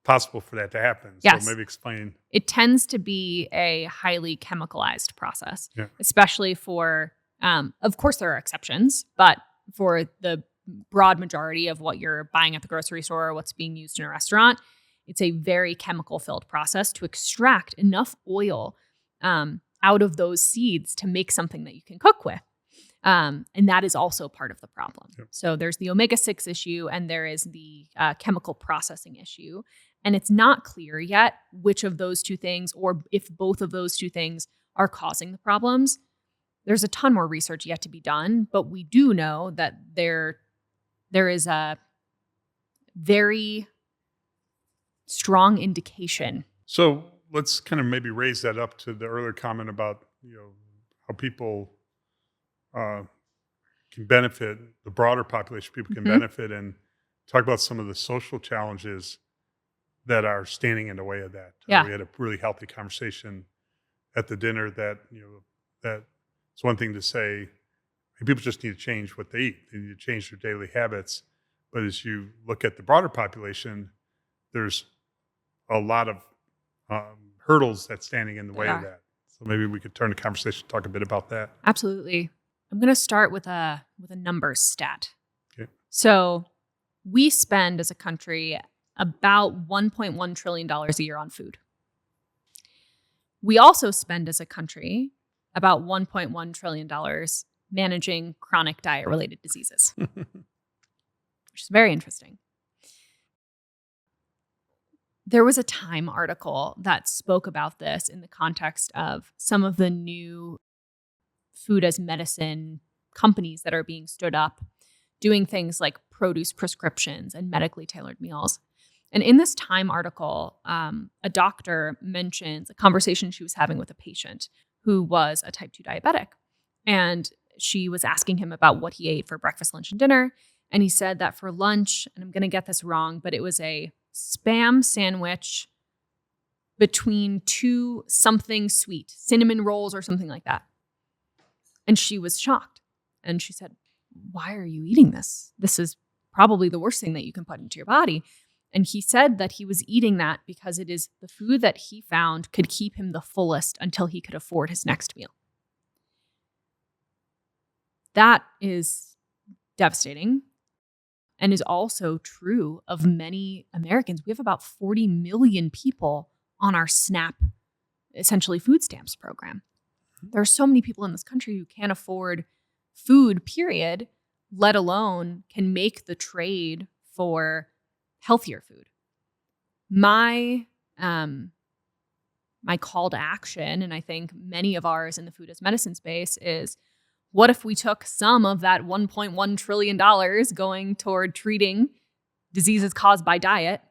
S2: possible for that to happen.
S3: Yes.
S2: So maybe explain.
S3: It tends to be a highly chemicalized process, especially for, of course there are exceptions, but for the broad majority of what you're buying at the grocery store or what's being used in a restaurant, it's a very chemical-filled process to extract enough oil out of those seeds to make something that you can cook with. And that is also part of the problem. Yep. So there's the omega-6 issue and there is the chemical processing issue. And it's not clear yet which of those two things or if both of those two things are causing the problems. There's a ton more research yet to be done, but we do know that there is a very strong indication.
S2: So let's kind of maybe raise that up to the earlier comment about how people can benefit, the broader population of people can benefit, and talk about some of the social challenges that are standing in the way of that.
S3: Yeah.
S2: We had a really healthy conversation at the dinner that that it's one thing to say people just need to change what they eat. They need to change their daily habits. But as you look at the broader population, there's a lot of hurdles that's standing in the way of that. So maybe we could turn the conversation to talk a bit about that.
S3: Absolutely. I'm going to start with a numbers stat.
S2: Okay.
S3: So we spend as a country about $1.1 trillion a year on food. We also spend as a country about $1.1 trillion managing chronic diet-related diseases, which is very interesting. There was a Time article that spoke about this in the context of some of the new food as medicine companies that are being stood up, doing things like produce prescriptions and medically tailored meals. And in this Time article, a doctor mentions a conversation she was having with a patient who was a type 2 diabetic. And she was asking him about what he ate for breakfast, lunch, and dinner. And he said that for lunch, and I'm going to get this wrong, but it was a Spam sandwich between 2 something sweet, cinnamon rolls or something like that. And she was shocked. And she said, "Why are you eating this? This is probably the worst thing that you can put into your body." And he said that he was eating that because it is the food that he found could keep him the fullest until he could afford his next meal. That is devastating and is also true of many Americans. We have about 40 million people on our SNAP, essentially food stamps program. There are so many people in this country who can't afford food, period, let alone can make the trade for healthier food. My call to action, and I think many of ours in the food as medicine space, is what if we took some of that $1.1 trillion going toward treating diseases caused by diet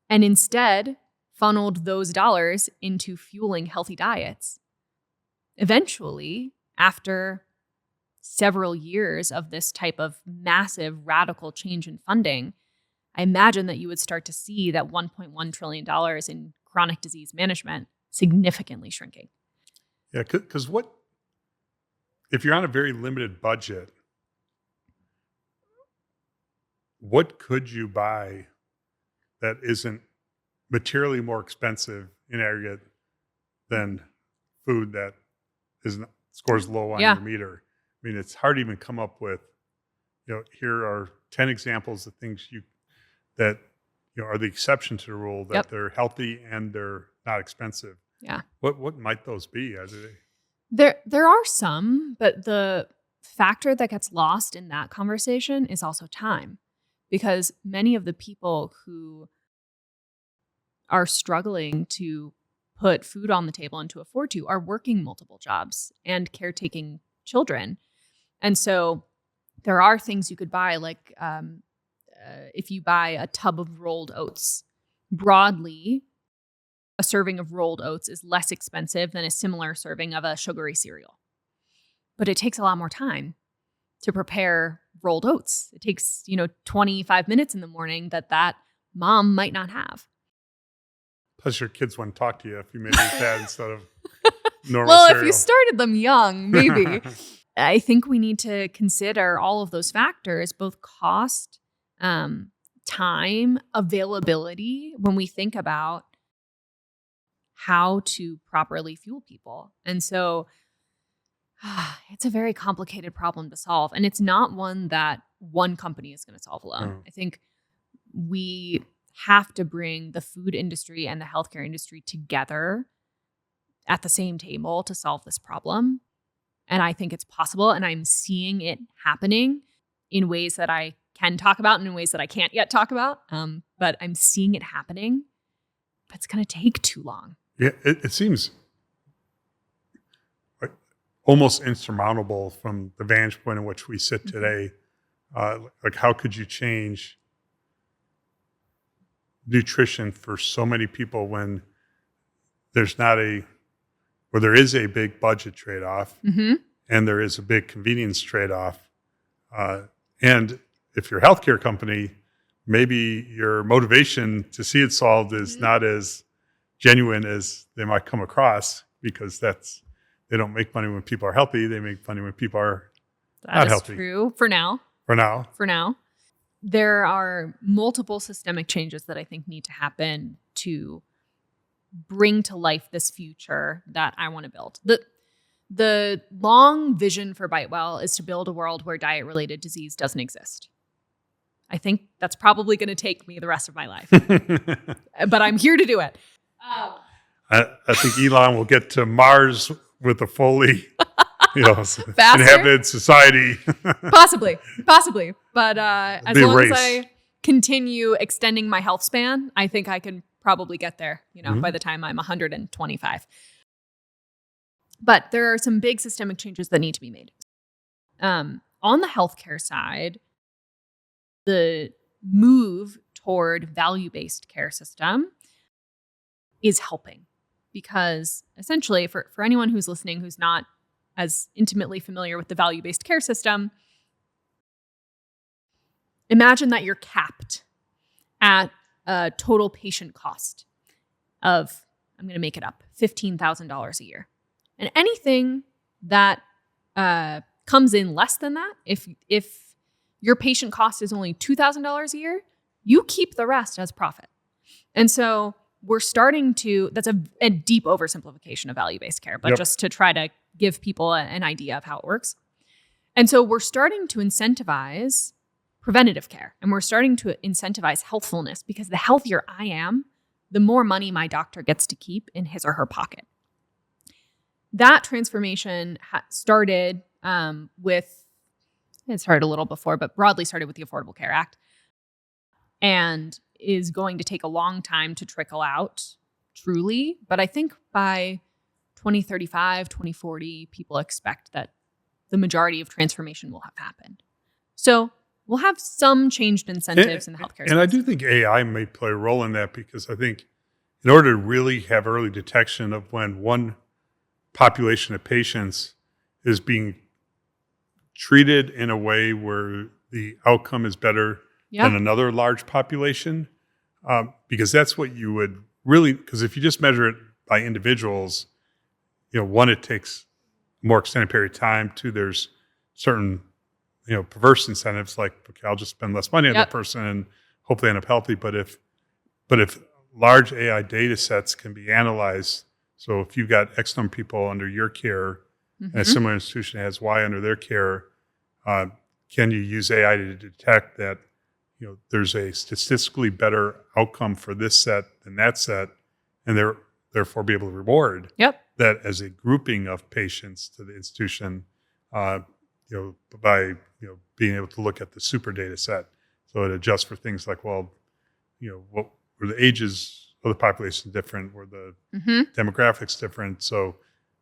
S3: and instead funneled those dollars into fueling healthy diets? Eventually, after several years of this type of massive radical change in funding, I imagine that you would start to see that $1.1 trillion in chronic disease management significantly shrinking.
S2: Yeah, because if you're on a very limited budget, what could you buy that isn't materially more expensive in aggregate than food that scores low on your meter? I mean, it's hard to even come up with, here are 10 examples of things that are the exception to the rule, that they're healthy and they're not expensive.
S3: Yeah.
S2: What might those be?
S3: There are some, but the factor that gets lost in that conversation is also time, because many of the people who are struggling to put food on the table and to afford to are working multiple jobs and caretaking children. And so there are things you could buy, like if you buy a tub of rolled oats, broadly, a serving of rolled oats is less expensive than a similar serving of a sugary cereal. But it takes a lot more time to prepare rolled oats. It takes, 25 minutes in the morning that mom might not have.
S2: Plus your kids wouldn't talk to you if you made that instead of normal
S3: well,
S2: cereal.
S3: If you started them young, maybe. I think we need to consider all of those factors, both cost, time, availability, when we think about how to properly fuel people. And so it's a very complicated problem to solve. And it's not one that one company is going to solve alone. I think we have to bring the food industry and the healthcare industry together at the same table to solve this problem. And I think it's possible. And I'm seeing it happening in ways that I can talk about and in ways that I can't yet talk about. But I'm seeing it happening. But it's going to take too long.
S2: Yeah, it seems like almost insurmountable from the vantage point in which we sit today. Like, how could you change nutrition for so many people when there is a big budget trade-off and there is a big convenience trade-off? And if you're a healthcare company, maybe your motivation to see it solved is not as genuine as they might come across, because they don't make money when people are healthy. They make money when people are not healthy.
S3: That is true for now. For now. There are multiple systemic changes that I think need to happen to bring to life this future that I want to build. The long vision for bitewell is to build a world where diet-related disease doesn't exist. I think that's probably going to take me the rest of my life. But I'm here to do it.
S2: I think Elon will get to Mars with a fully inhabited society.
S3: Possibly. But as long as I continue extending my health span, I think I can probably get there,
S2: Mhm.
S3: by the time I'm 125. But there are some big systemic changes that need to be made. On the healthcare side, the move toward value-based care system is helping, because essentially for anyone who's listening who's not as intimately familiar with the value-based care system, imagine that you're capped at a total patient cost of, I'm going to make it up, $15,000 a year. And anything that comes in less than that, if your patient cost is only $2,000 a year, you keep the rest as profit. And so we're starting to, that's a deep oversimplification of value-based care, but just to try to give people an idea of how it works. And so we're starting to incentivize preventative care, and we're starting to incentivize healthfulness, because the healthier I am, the more money my doctor gets to keep in his or her pocket. That transformation started it started a little before, but broadly started with the Affordable Care Act, and is going to take a long time to trickle out truly. But I think by 2035, 2040, people expect that the majority of transformation will have happened. So we'll have some changed incentives in the healthcare space.
S2: And I do think AI may play a role in that, because I think in order to really have early detection of when one population of patients is being treated in a way where the outcome is better than another large population, because that's what you would really, because if you just measure it by individuals, one, it takes a more extended period of time. Two, there's certain perverse incentives, like, okay, I'll just spend less money on that person and hopefully end up healthy. But if large AI data sets can be analyzed, so if you've got X number of people under your care, and a similar institution has Y under their care, can you use AI to detect that there's a statistically better outcome for this set than that set, and therefore be able to reward that as a grouping of patients to the institution, by being able to look at the super data set. So it adjusts for things like, what were the ages of the population different? Were the demographics different? So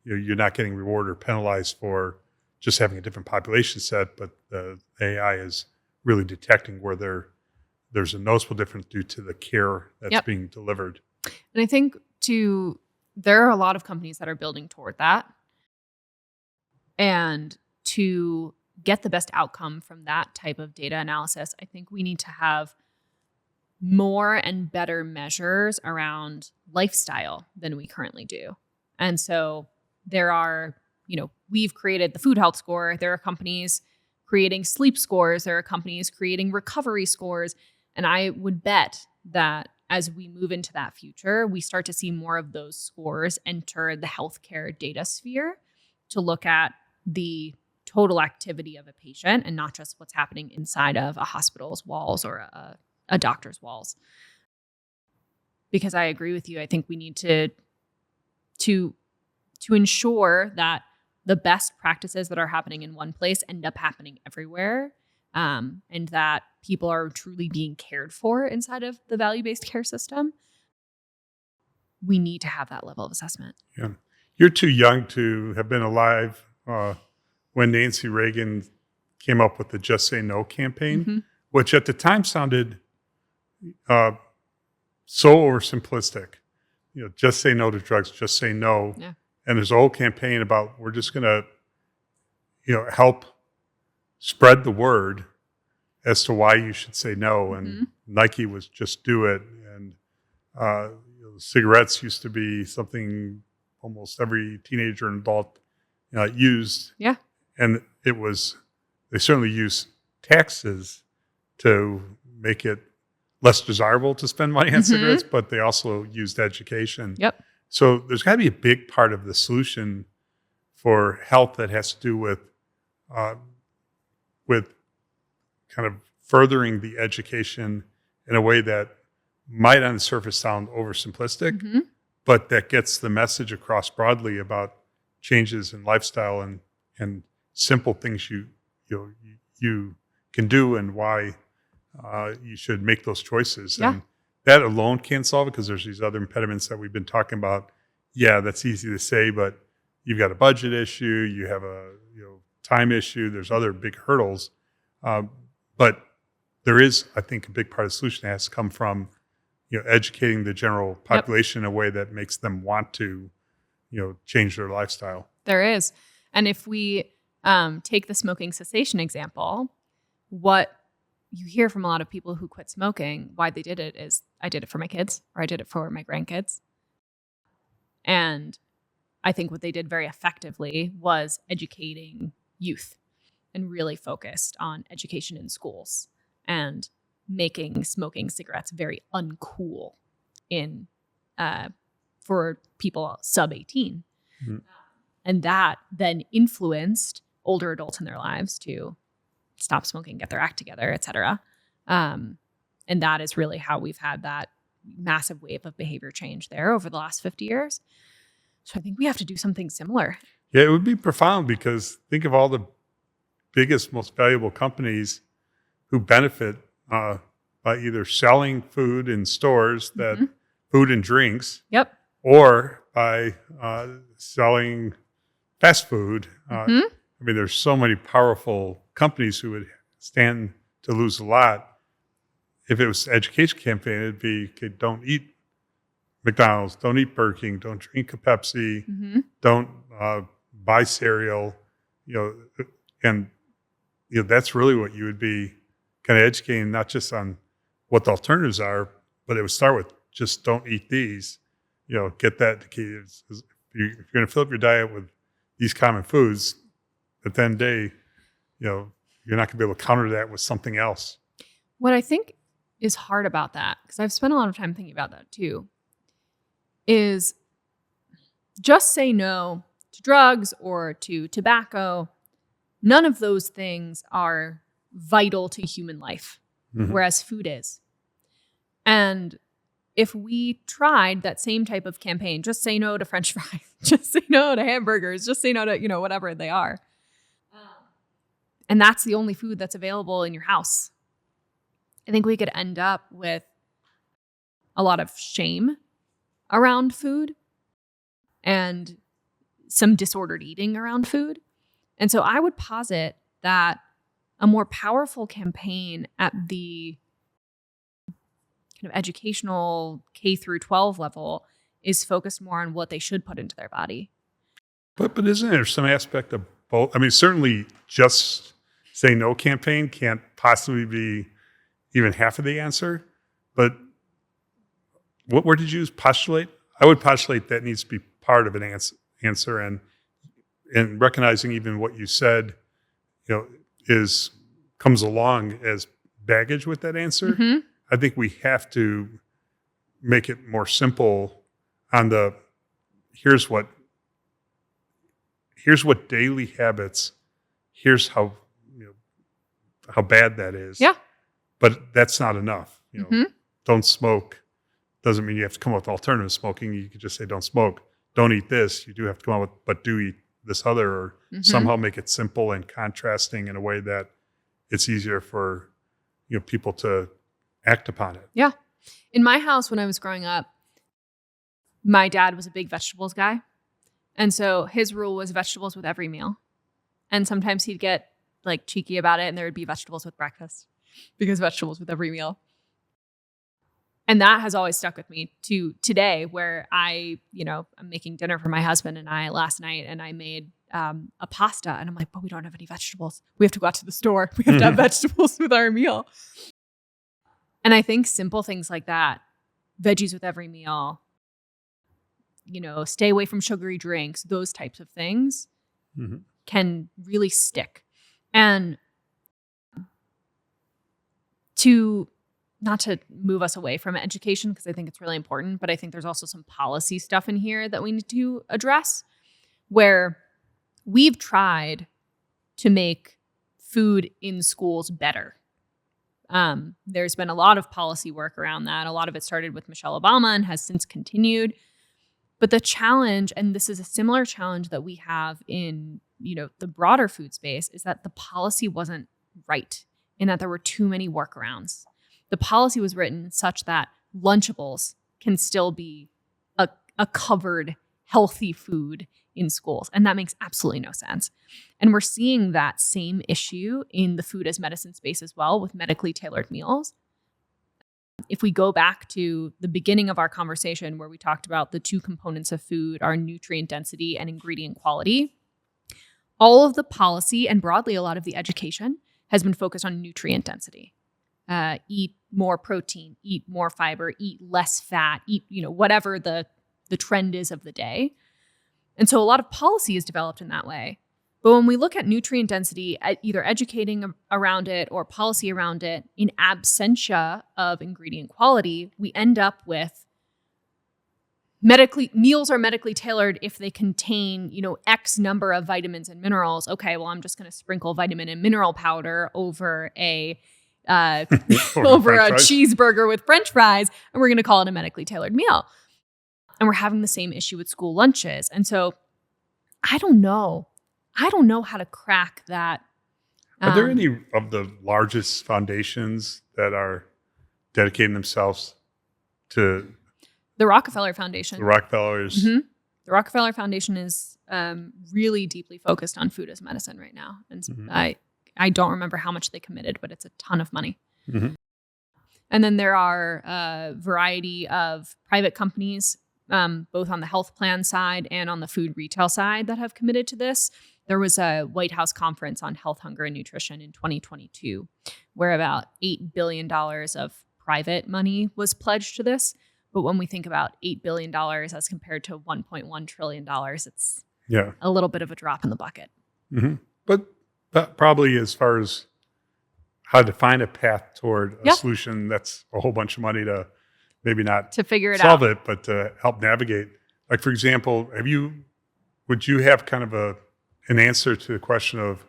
S2: you're not getting rewarded or penalized for just having a different population set, but the AI is really detecting where there's a noticeable difference due to the care that's being delivered.
S3: And I think there are a lot of companies that are building toward that. And to get the best outcome from that type of data analysis, I think we need to have more and better measures around lifestyle than we currently do. And so there are, we've created the food health score. There are companies creating sleep scores. There are companies creating recovery scores. And I would bet that as we move into that future, we start to see more of those scores enter the healthcare data sphere to look at the total activity of a patient and not just what's happening inside of a hospital's walls or a doctor's walls. Because I agree with you. I think we need to ensure that the best practices that are happening in one place end up happening everywhere, and that people are truly being cared for inside of the value-based care system. We need to have that level of assessment.
S2: Yeah. You're too young to have been alive when Nancy Reagan came up with the Just Say No campaign, which at the time sounded so oversimplistic. Just say no to drugs, just say no.
S3: Yeah.
S2: And there's a whole campaign about, we're just going to, help spread the word as to why you should say no. And Nike was just do it. And cigarettes used to be something almost every teenager and adult used.
S3: Yeah.
S2: And they certainly used taxes to make it less desirable to spend money on cigarettes, but they also used education.
S3: Yep.
S2: So there's got to be a big part of the solution for health that has to do with kind of furthering the education in a way that might on the surface sound oversimplistic, but that gets the message across broadly about changes in lifestyle and simple things you can do and why you should make those choices.
S3: Yeah.
S2: And that alone can't solve it because there's these other impediments that we've been talking about. Yeah, that's easy to say, but you've got a budget issue, you have a time issue. There's other big hurdles, but there is, I think, a big part of the solution that has to come from educating the general population in a way that makes them want to change their lifestyle.
S3: There is, and if we take the smoking cessation example, what you hear from a lot of people who quit smoking, why they did it is, I did it for my kids or I did it for my grandkids. And I think what they did very effectively was educating youth and really focused on education in schools and making smoking cigarettes very uncool for people sub 18. Mm-hmm. And that then influenced older adults in their lives to stop smoking, get their act together, et cetera. And that is really how we've had that massive wave of behavior change there over the last 50 years. So I think we have to do something similar.
S2: Yeah, it would be profound because think of all the biggest, most valuable companies who benefit by either selling food in stores, that food and drinks, or by selling fast food. I mean, there's so many powerful companies who would stand to lose a lot. If it was an education campaign, it'd be, okay, don't eat McDonald's, don't eat Burger King, don't drink a Pepsi, don't buy cereal, and that's really what you would be kind of educating, not just on what the alternatives are, but it would start with just don't eat these. Get that. If you're going to fill up your diet with these common foods, at the end of the day, you're not going to be able to counter that with something else.
S3: What I think is hard about that, because I've spent a lot of time thinking about that too, is just say no to drugs or to tobacco. None of those things are vital to human life, whereas food is. And if we tried that same type of campaign, just say no to French fries, just say no to hamburgers, just say no to, whatever they are. And that's the only food that's available in your house. I think we could end up with a lot of shame around food and some disordered eating around food. And so I would posit that a more powerful campaign at the kind of educational K through 12 level is focused more on what they should put into their body.
S2: But isn't there some aspect of both? I mean, certainly just say no campaign can't possibly be even half of the answer. But what word did you use? Postulate? I would postulate that needs to be part of an answer, and recognizing even what you said, comes along as baggage with that answer. I think we have to make it more simple on the here's what daily habits, here's how bad that is.
S3: Yeah.
S2: But that's not enough. Don't smoke doesn't mean you have to come up with alternative smoking. You could just say don't smoke. Don't eat this. You do have to come up with, but do eat this other, or somehow make it simple and contrasting in a way that it's easier for people to act upon it.
S3: Yeah. In my house when I was growing up, my dad was a big vegetables guy. And so his rule was vegetables with every meal. And sometimes he'd get like cheeky about it and there would be vegetables with breakfast because vegetables with every meal. And that has always stuck with me to today, where I'm making dinner for my husband and I last night, and I made a pasta, and I'm like, but we don't have any vegetables. We have to go out to the store. We have to have vegetables with our meal. And I think simple things like that, veggies with every meal, stay away from sugary drinks, those types of things can really stick. And not to move us away from education, because I think it's really important, but I think there's also some policy stuff in here that we need to address, where we've tried to make food in schools better. There's been a lot of policy work around that. A lot of it started with Michelle Obama and has since continued. But the challenge, and this is a similar challenge that we have in, the broader food space, is that the policy wasn't right, in that there were too many workarounds. The policy was written such that Lunchables can still be a covered, healthy food in schools. And that makes absolutely no sense. And we're seeing that same issue in the food as medicine space as well with medically tailored meals. If we go back to the beginning of our conversation where we talked about the two components of food, our nutrient density and ingredient quality, all of the policy and broadly a lot of the education has been focused on nutrient density. Eat more protein, eat more fiber, eat less fat, eat, whatever the trend is of the day. And so a lot of policy is developed in that way. But when we look at nutrient density, either educating around it or policy around it, in absentia of ingredient quality, we end up with meals are medically tailored if they contain, X number of vitamins and minerals. Okay, well, I'm just going to sprinkle vitamin and mineral powder over a cheeseburger with French fries, and we're going to call it a medically tailored meal. And we're having the same issue with school lunches. And so I don't know how to crack that.
S2: Are there any of the largest foundations that are dedicating themselves to
S3: the Rockefeller Foundation?
S2: The Rockefellers.
S3: Mm-hmm. The Rockefeller Foundation is really deeply focused on food as medicine right now. And I don't remember how much they committed, but it's a ton of money.
S2: Mm-hmm.
S3: And then there are a variety of private companies, both on the health plan side and on the food retail side, that have committed to this. There was a White House conference on health, hunger, and nutrition in 2022, where about $8 billion of private money was pledged to this. But when we think about $8 billion as compared to $1.1 trillion, it's a little bit of a drop in the bucket.
S2: Mm-hmm. But probably as far as how to find a path toward a solution, that's a whole bunch of money to maybe not
S3: to figure it
S2: solve
S3: out.
S2: it, but to help navigate. Like, for example, would you have kind of an answer to the question of,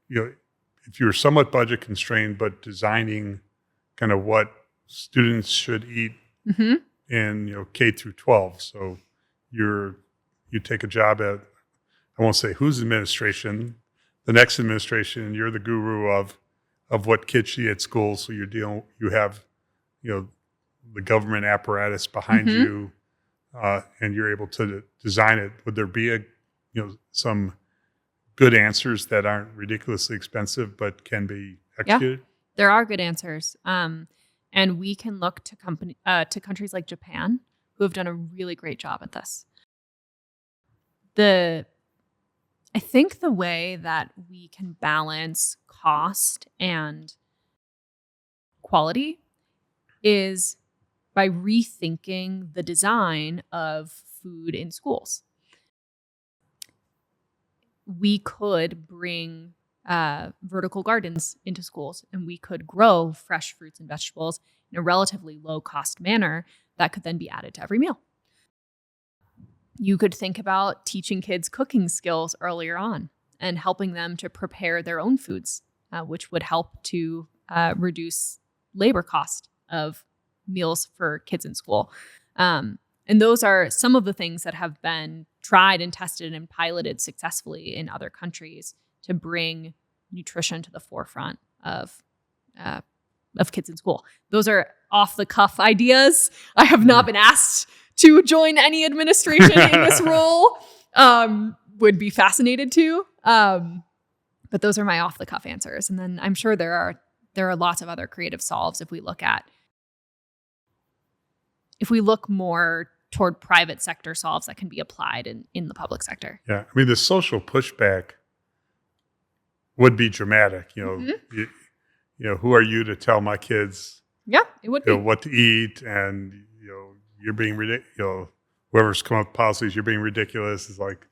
S2: if you were somewhat budget constrained, but designing kind of what students should eat in, K through 12. So you take a job at, I won't say whose administration, the next administration, and you're the guru of what kids should eat at school. So you have, the government apparatus behind you, and you're able to design it. Would there be some good answers that aren't ridiculously expensive but can be executed?
S3: Yeah, there are good answers, and we can look to countries like Japan, who have done a really great job at this. I think the way that we can balance cost and quality is by rethinking the design of food in schools. We could bring vertical gardens into schools, and we could grow fresh fruits and vegetables in a relatively low-cost manner that could then be added to every meal. You could think about teaching kids cooking skills earlier on and helping them to prepare their own foods, which would help to reduce labor cost of meals for kids in school. And those are some of the things that have been tried and tested and piloted successfully in other countries to bring nutrition to the forefront of kids in school. Those are off-the-cuff ideas. I have not been asked to join any administration in this role. Would be fascinated to. But those are my off-the-cuff answers. And then I'm sure there are lots of other creative solves if we look more toward private sector solves that can be applied in the public sector.
S2: Yeah. I mean, the social pushback would be dramatic. Who are you to tell my kids
S3: it would be.
S2: What to eat, and you're being ridiculous. Whoever's come up with policies, you're being ridiculous. Is like,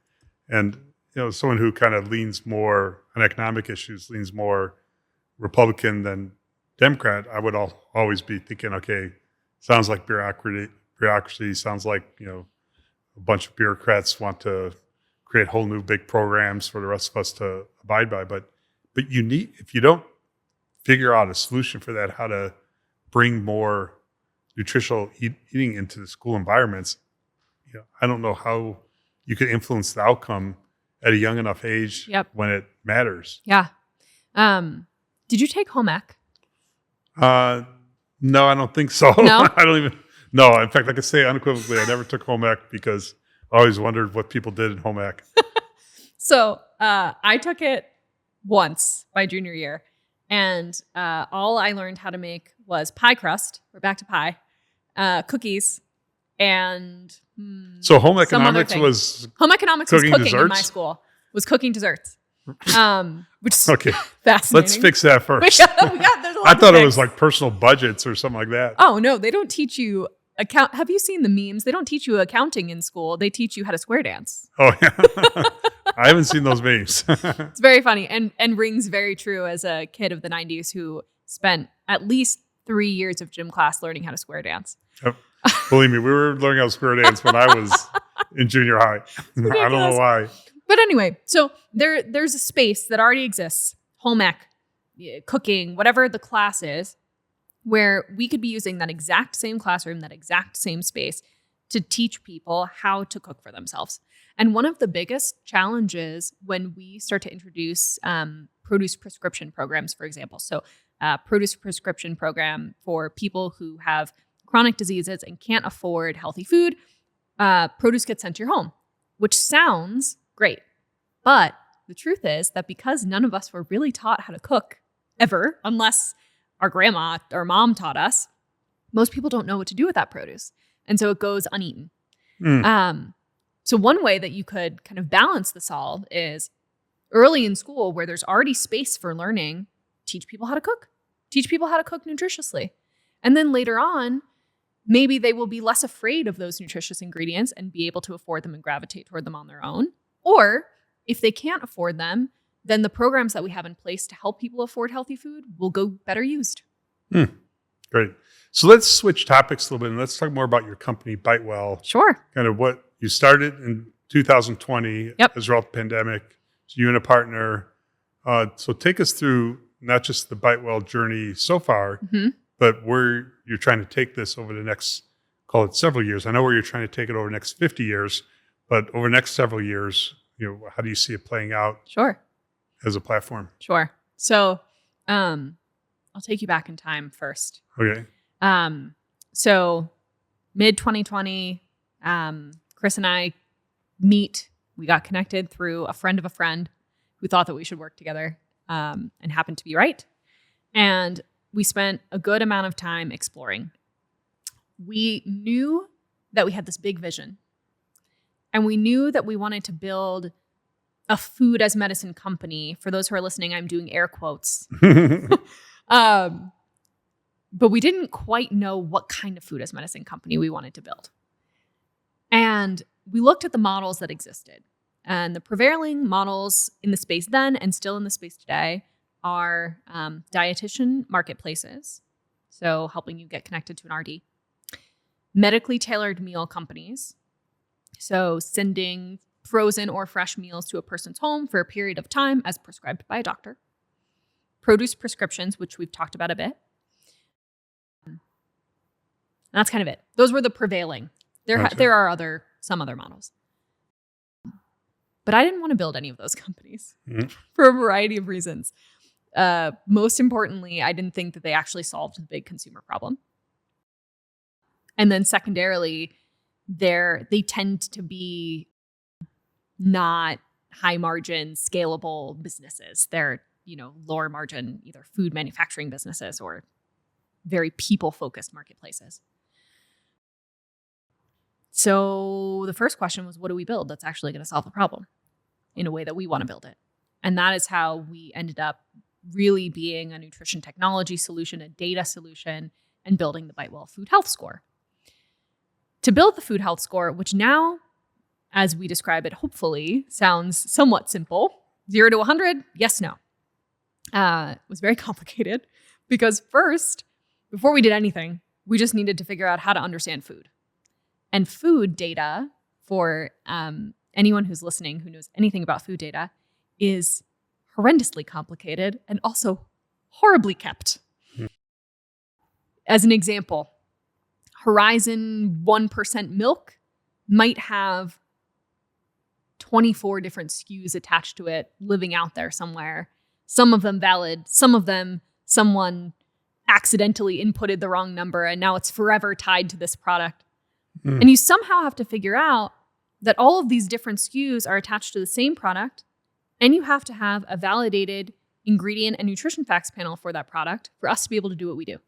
S2: and someone who kind of leans more on economic issues, leans more Republican than Democrat. I would always be thinking, okay, sounds like bureaucracy. Sounds like a bunch of bureaucrats want to create whole new big programs for the rest of us to abide by. But if you don't figure out a solution for that, how to bring more nutritional eating into the school environments, I don't know how you could influence the outcome at a young enough age when it matters.
S3: Yeah. Did you take home ec?
S2: No, I don't think so.
S3: No?
S2: I don't even. No, in fact, I can say unequivocally, I never took home ec because I always wondered what people did in home ec.
S3: So I took it once my junior year, and all I learned how to make was pie crust. We're back to pie, cookies, and
S2: So home
S3: some other
S2: economics
S3: thing.
S2: was
S3: Home economics was
S2: cooking
S3: cooking in my
S2: desserts?
S3: school. Was cooking desserts, which is
S2: okay.
S3: fascinating.
S2: Let's fix that first.
S3: There's a lot
S2: I
S3: to
S2: thought it
S3: fix.
S2: was like personal budgets or something like that.
S3: Oh no, they don't teach you account. Have you seen the memes? They don't teach you accounting in school. They teach you how to square dance.
S2: Oh yeah, I haven't seen those memes.
S3: It's very funny and rings very true as a kid of the 90s who spent at least 3 years of gym class learning how to square dance.
S2: Believe me, we were learning how to square dance when I was in junior high. I don't know why.
S3: But anyway, so there's a space that already exists, home ec, cooking, whatever the class is, where we could be using that exact same classroom, that exact same space to teach people how to cook for themselves. And one of the biggest challenges when we start to introduce produce prescription programs, for example, so produce prescription program for people who have chronic diseases and can't afford healthy food, produce gets sent to your home, which sounds great. But the truth is that because none of us were really taught how to cook ever, unless our grandma or mom taught us, most people don't know what to do with that produce. And so it goes uneaten. So one way that you could kind of balance this all is early in school where there's already space for learning, teach people how to cook, teach people how to cook nutritiously. And then later on, maybe they will be less afraid of those nutritious ingredients and be able to afford them and gravitate toward them on their own. Or if they can't afford them, then the programs that we have in place to help people afford healthy food will go better used.
S2: Great. So let's switch topics a little bit and let's talk more about your company, bitewell.
S3: Sure.
S2: Kind of what you started in 2020
S3: Yep.
S2: as a result of the pandemic. So you and a partner. So take us through not just the bitewell journey so far, but where you're trying to take this over the next, call it several years. I know where you're trying to take it over the next 50 years, but over the next several years, how do you see it playing out
S3: Sure.
S2: as a platform?
S3: Sure. So I'll take you back in time first.
S2: Okay.
S3: So mid 2020, Chris and I meet. We got connected through a friend of a friend who thought that we should work together and happened to be right. And we spent a good amount of time exploring. We knew that we had this big vision. And we knew that we wanted to build a food as medicine company. For those who are listening, I'm doing air quotes. But we didn't quite know what kind of food as medicine company we wanted to build. And we looked at the models that existed. And the prevailing models in the space then and still in the space today are dietitian marketplaces, so helping you get connected to an RD. Medically tailored meal companies, so sending frozen or fresh meals to a person's home for a period of time as prescribed by a doctor. Produce prescriptions, which we've talked about a bit. And that's kind of it. Those were the prevailing. There are some other models. But I didn't want to build any of those companies for a variety of reasons. Most importantly, I didn't think that they actually solved the big consumer problem. And then secondarily, they tend to be not high margin, scalable businesses. They're, lower margin, either food manufacturing businesses or very people-focused marketplaces. So the first question was, what do we build that's actually going to solve the problem in a way that we want to build it? And that is how we ended up really being a nutrition technology solution, a data solution, and building the bitewell Food Health Score. To build the Food Health Score, which now, as we describe it, hopefully sounds somewhat simple, 0 to 100, yes, no. It was very complicated because first, before we did anything, we just needed to figure out how to understand food. And food data, for anyone who's listening who knows anything about food data, is horrendously complicated and also horribly kept. As an example, Horizon 1% milk might have 24 different SKUs attached to it living out there somewhere. Some of them valid, some of them someone accidentally inputted the wrong number and now it's forever tied to this product. And you somehow have to figure out that all of these different SKUs are attached to the same product, and you have to have a validated ingredient and nutrition facts panel for that product for us to be able to do what we do.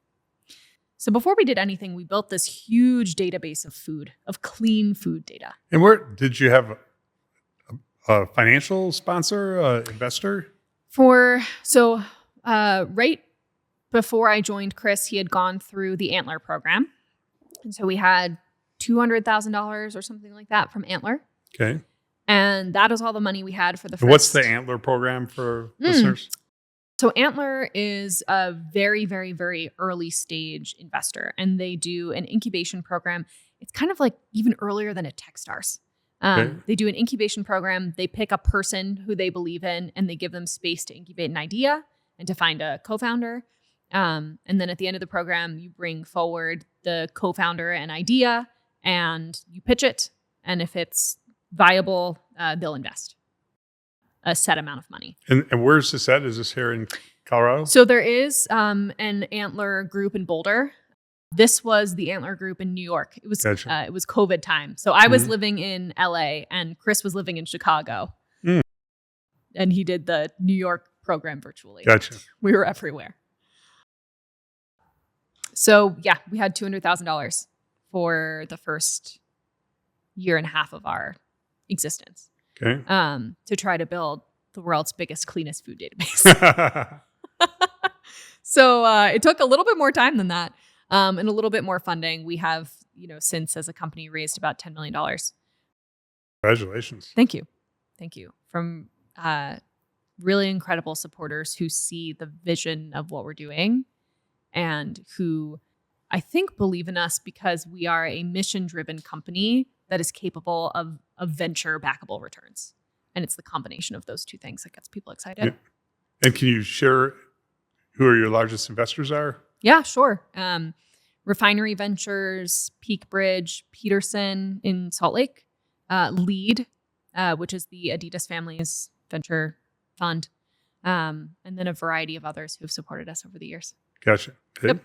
S3: So before we did anything, we built this huge database of food, of clean food data.
S2: And where did you have a financial sponsor, investor?
S3: Right before I joined Chris, he had gone through the Antler program. And so we had $200,000 or something like that from Antler.
S2: Okay.
S3: And that is all the money we had for the first.
S2: And what's the Antler program for listeners?
S3: So Antler is a very, very, very early stage investor, and they do an incubation program. It's kind of like even earlier than a Techstars. They do an incubation program. They pick a person who they believe in, and they give them space to incubate an idea and to find a co-founder. And then at the end of the program, you bring forward the co-founder and idea, and you pitch it. And if it's viable, they'll invest a set amount of money.
S2: And where's this at? Is this here in Colorado?
S3: So there is an Antler group in Boulder. This was the Antler group in New York. It was
S2: Gotcha.
S3: it was COVID time. So I was living in LA and Chris was living in Chicago. And he did the New York program virtually.
S2: Gotcha.
S3: We were everywhere. So yeah, we had $200,000 for the first year and a half of our existence.
S2: Okay.
S3: To try to build the world's biggest, cleanest food database. So it took a little bit more time than that, and a little bit more funding. We have, since as a company raised about $10 million.
S2: Congratulations.
S3: Thank you. From really incredible supporters who see the vision of what we're doing and who I think believe in us because we are a mission-driven company that is capable of venture backable returns. And it's the combination of those two things that gets people excited.
S2: Yeah. And can you share who are your largest investors are?
S3: Yeah, sure. Refinery Ventures, Peak Bridge, Peterson in Salt Lake, Lead, which is the Adidas family's venture fund, and then a variety of others who have supported us over the years.
S2: Gotcha. Okay.
S3: Yep.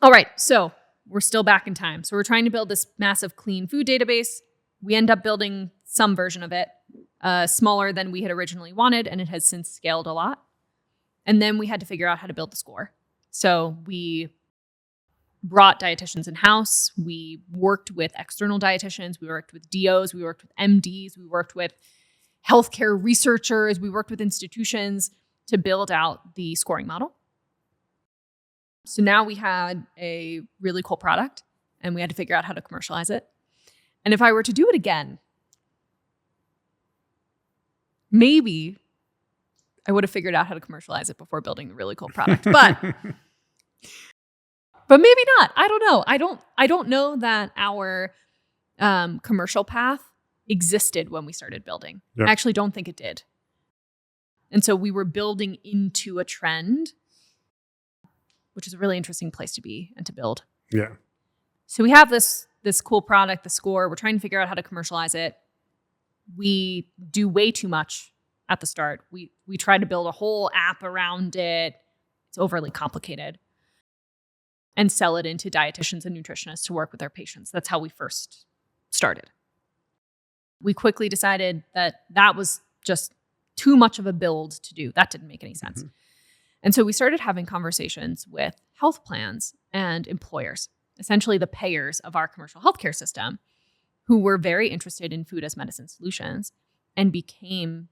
S3: All right, so we're still back in time. So we're trying to build this massive clean food database. We end up building some version of it, smaller than we had originally wanted, and it has since scaled a lot. And then we had to figure out how to build the score. So we brought dietitians in-house. We worked with external dietitians. We worked with DOs. We worked with MDs. We worked with healthcare researchers. We worked with institutions to build out the scoring model. So now we had a really cool product, and we had to figure out how to commercialize it. And if I were to do it again, maybe I would have figured out how to commercialize it before building the really cool product. But maybe not. I don't know. I don't know that our commercial path existed when we started building.
S2: Yeah.
S3: I actually don't think it did. And so we were building into a trend, which is a really interesting place to be and to build.
S2: Yeah.
S3: So we have this cool product, the score. We're trying to figure out how to commercialize it. We do way too much at the start. We try to build a whole app around it. It's overly complicated. And sell it into dietitians and nutritionists to work with their patients. That's how we first started. We quickly decided that was just too much of a build to do. That didn't make any sense. Mm-hmm. And so we started having conversations with health plans and employers, essentially the payers of our commercial healthcare system, who were very interested in food as medicine solutions and became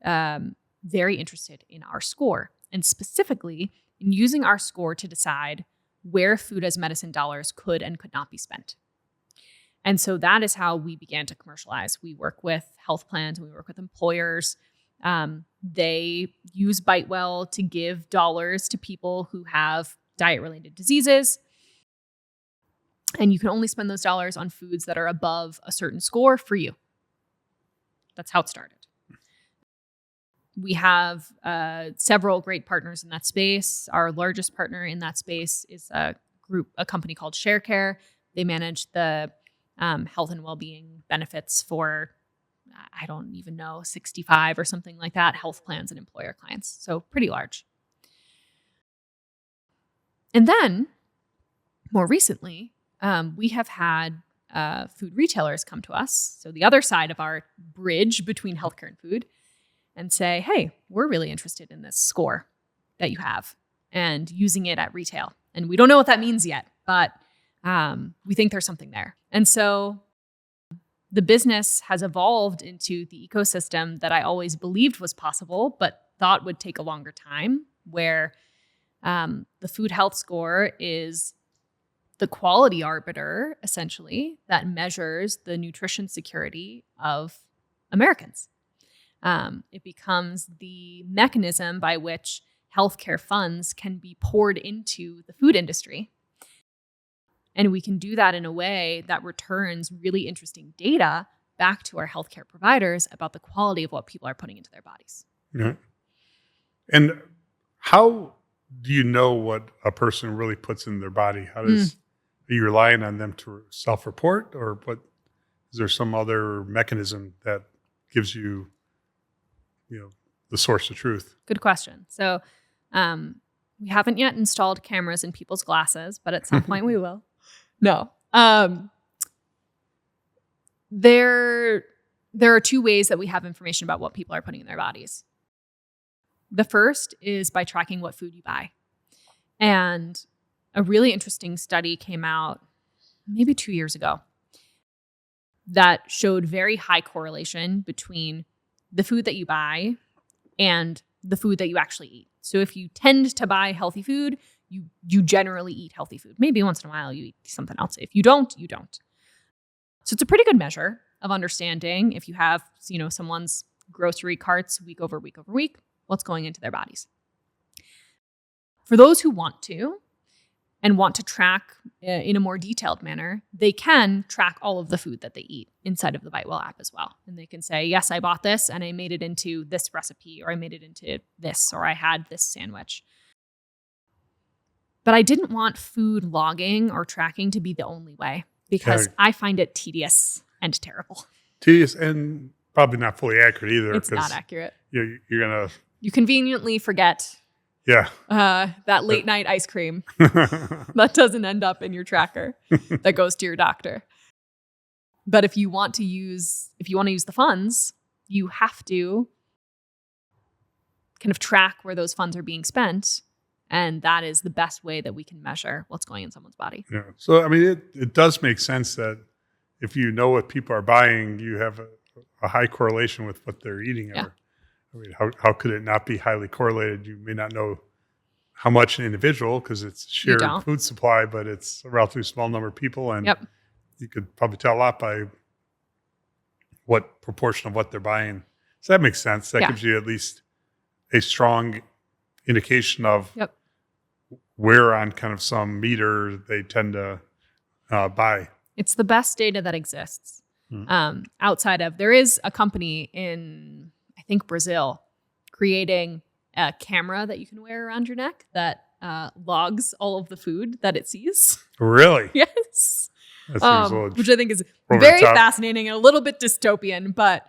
S3: very interested in our score, and specifically in using our score to decide where food as medicine dollars could and could not be spent. And so that is how we began to commercialize. We work with health plans, and we work with employers. They use bitewell to give dollars to people who have diet-related diseases. And you can only spend those dollars on foods that are above a certain score for you. That's how it started. We have several great partners in that space. Our largest partner in that space is a company called ShareCare. They manage the health and well-being benefits for, I don't even know, 65 or something like that, health plans and employer clients. So pretty large. And then more recently, we have had food retailers come to us, so the other side of our bridge between healthcare and food, and say, hey, we're really interested in this score that you have and using it at retail. And we don't know what that means yet, but we think there's something there. And so the business has evolved into the ecosystem that I always believed was possible, but thought would take a longer time, where the food health score is the quality arbiter, essentially, that measures the nutrition security of Americans. It becomes the mechanism by which healthcare funds can be poured into the food industry. And we can do that in a way that returns really interesting data back to our healthcare providers about the quality of what people are putting into their bodies.
S2: Yeah. And how do you know what a person really puts in their body? Are you relying on them to self-report, or what? Is there some other mechanism that gives you, the source of truth?
S3: Good question. So we haven't yet installed cameras in people's glasses, but at some point we will. No. There are two ways that we have information about what people are putting in their bodies. The first is by tracking what food you buy. And a really interesting study came out maybe 2 years ago that showed very high correlation between the food that you buy and the food that you actually eat. So if you tend to buy healthy food, you generally eat healthy food. Maybe once in a while you eat something else. If you don't, you don't. So it's a pretty good measure of understanding if you have, someone's grocery carts week over week over week, what's going into their bodies. For those who want to and want to track in a more detailed manner, they can track all of the food that they eat inside of the bitewell app as well. And they can say, yes, I bought this and I made it into this recipe, or I made it into this, or I had this sandwich. But I didn't want food logging or tracking to be the only way, because I find it tedious and terrible.
S2: Tedious and probably not fully accurate either.
S3: It's not accurate.
S2: You
S3: conveniently forget that late night ice cream that doesn't end up in your tracker that goes to your doctor. But if you want to use the funds, you have to kind of track where those funds are being spent. And that is the best way that we can measure what's going in someone's body.
S2: Yeah. So, it does make sense that if you know what people are buying, you have a high correlation with what they're eating.
S3: Yeah.
S2: How could it not be highly correlated? You may not know how much an individual, because it's shared food supply, but it's a relatively small number of people. And you could probably tell a lot by what proportion of what they're buying. So that makes sense. That gives you at least a strong indication of where on kind of some meter they tend to buy.
S3: It's the best data that exists. Outside of, there is a company in, I think, Brazil, creating a camera that you can wear around your neck that logs all of the food that it sees.
S2: Really?
S3: Yes.
S2: That seems a little
S3: which I think is very fascinating and a little bit dystopian, but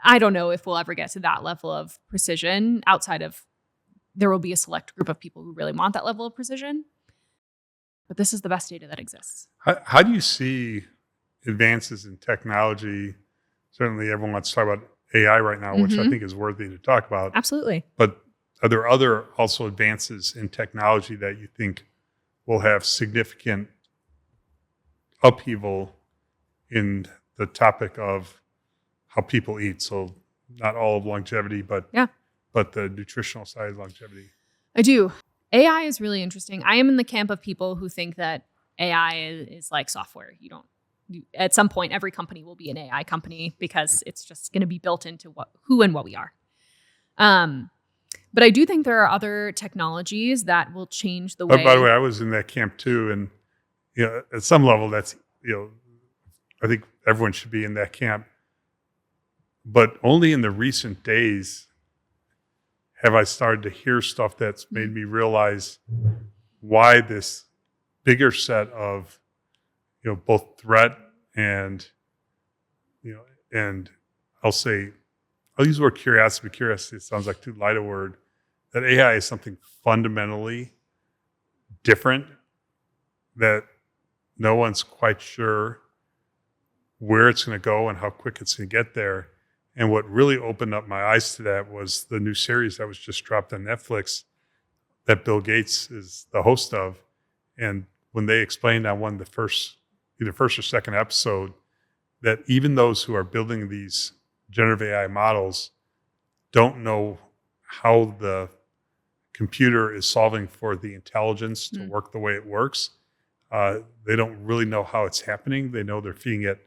S3: I don't know if we'll ever get to that level of precision. Outside of, there will be a select group of people who really want that level of precision. But this is the best data that exists.
S2: How do you see advances in technology? Certainly everyone wants to talk about AI right now, which I think is worthy to talk about.
S3: Absolutely.
S2: But are there other also advances in technology that you think will have significant upheaval in the topic of how people eat? So not all of longevity, but the nutritional side of longevity.
S3: I do. AI is really interesting. I am in the camp of people who think that AI is like software. At some point, every company will be an AI company because it's just going to be built into who and what we are. But I do think there are other technologies that will change the way.
S2: By the way, I was in that camp too, and at some level, that's I think everyone should be in that camp. But only in the recent days have I started to hear stuff that's made me realize why this bigger set of both threat and and I'll use the word curiosity, but curiosity sounds like too light a word, that AI is something fundamentally different that no one's quite sure where it's going to go and how quick it's going to get there. And what really opened up my eyes to that was the new series that was just dropped on Netflix that Bill Gates is the host of. And when they explained on one of the either first or second episode, that even those who are building these generative AI models don't know how the computer is solving for the intelligence to work the way it works. They don't really know how it's happening. They know they're feeding it,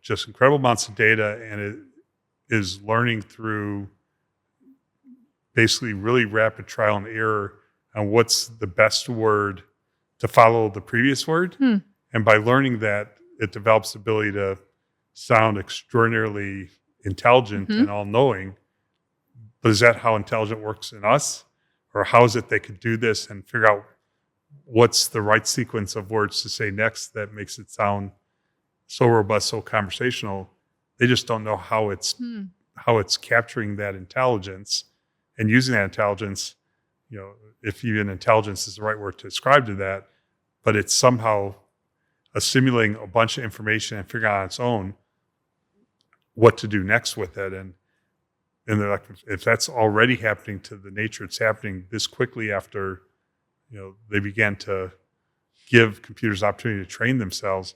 S2: just incredible amounts of data, and it is learning through basically really rapid trial and error on what's the best word to follow the previous word. And by learning that, it develops the ability to sound extraordinarily intelligent and all-knowing. But is that how intelligent works in us? Or how is it they could do this and figure out what's the right sequence of words to say next that makes it sound so robust, so conversational? They just don't know how it's capturing that intelligence and using that intelligence, if even intelligence is the right word to describe to that, but it's somehow assimilating a bunch of information and figuring out on its own what to do next with it. And they're like, if that's already happening to the nature it's happening this quickly after, they began to give computers opportunity to train themselves,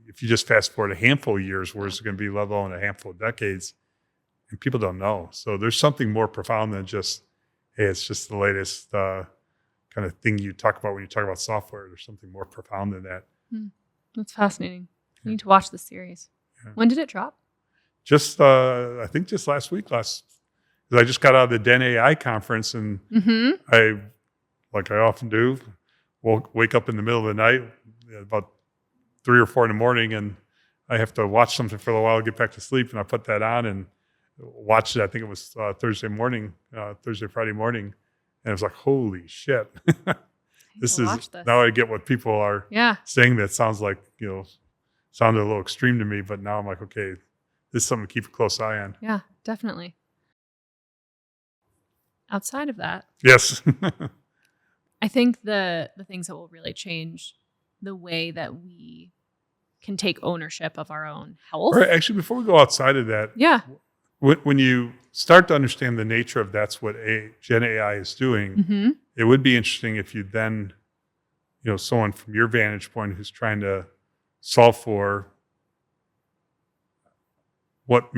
S2: if you just fast forward a handful of years, where is it going to be, let alone a handful of decades? And people don't know. So there's something more profound than just, hey, it's just the latest kind of thing you talk about when you talk about software. There's something more profound than that.
S3: That's fascinating. I need to watch this series. Yeah. When did it drop?
S2: Just, I think just last week. Because I just got out of the Den AI conference, and I, like I often do, wake up in the middle of the night, about 3 or 4 in the morning, and I have to watch something for a while to get back to sleep. And I put that on and watched it. I think it was Thursday, Friday morning. And it was like, holy shit. This is now I get what people are saying that sounds like, sounded a little extreme to me, but now I'm like, okay, this is something to keep a close eye on.
S3: Yeah, definitely. Outside of that.
S2: Yes.
S3: I think the things that will really change the way that we can take ownership of our own health.
S2: Right. Actually, before we go outside of that, when you start to understand the nature of that's what Gen AI is doing, it would be interesting if you then, someone from your vantage point who's trying to solve for what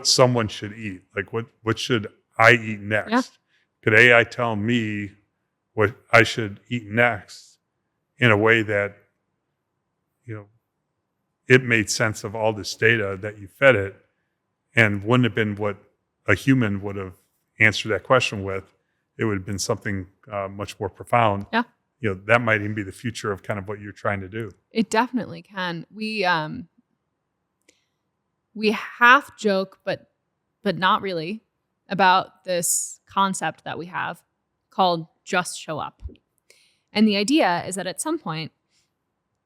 S2: someone should eat. Like what should I eat next? Yeah. Could AI tell me what I should eat next in a way that, it made sense of all this data that you fed it, and wouldn't have been what a human would have answered that question with? It would have been something much more profound. Yeah. That might even be the future of kind of what you're trying to do.
S3: It definitely can. We half joke, but not really, about this concept that we have called just show up. And the idea is that at some point,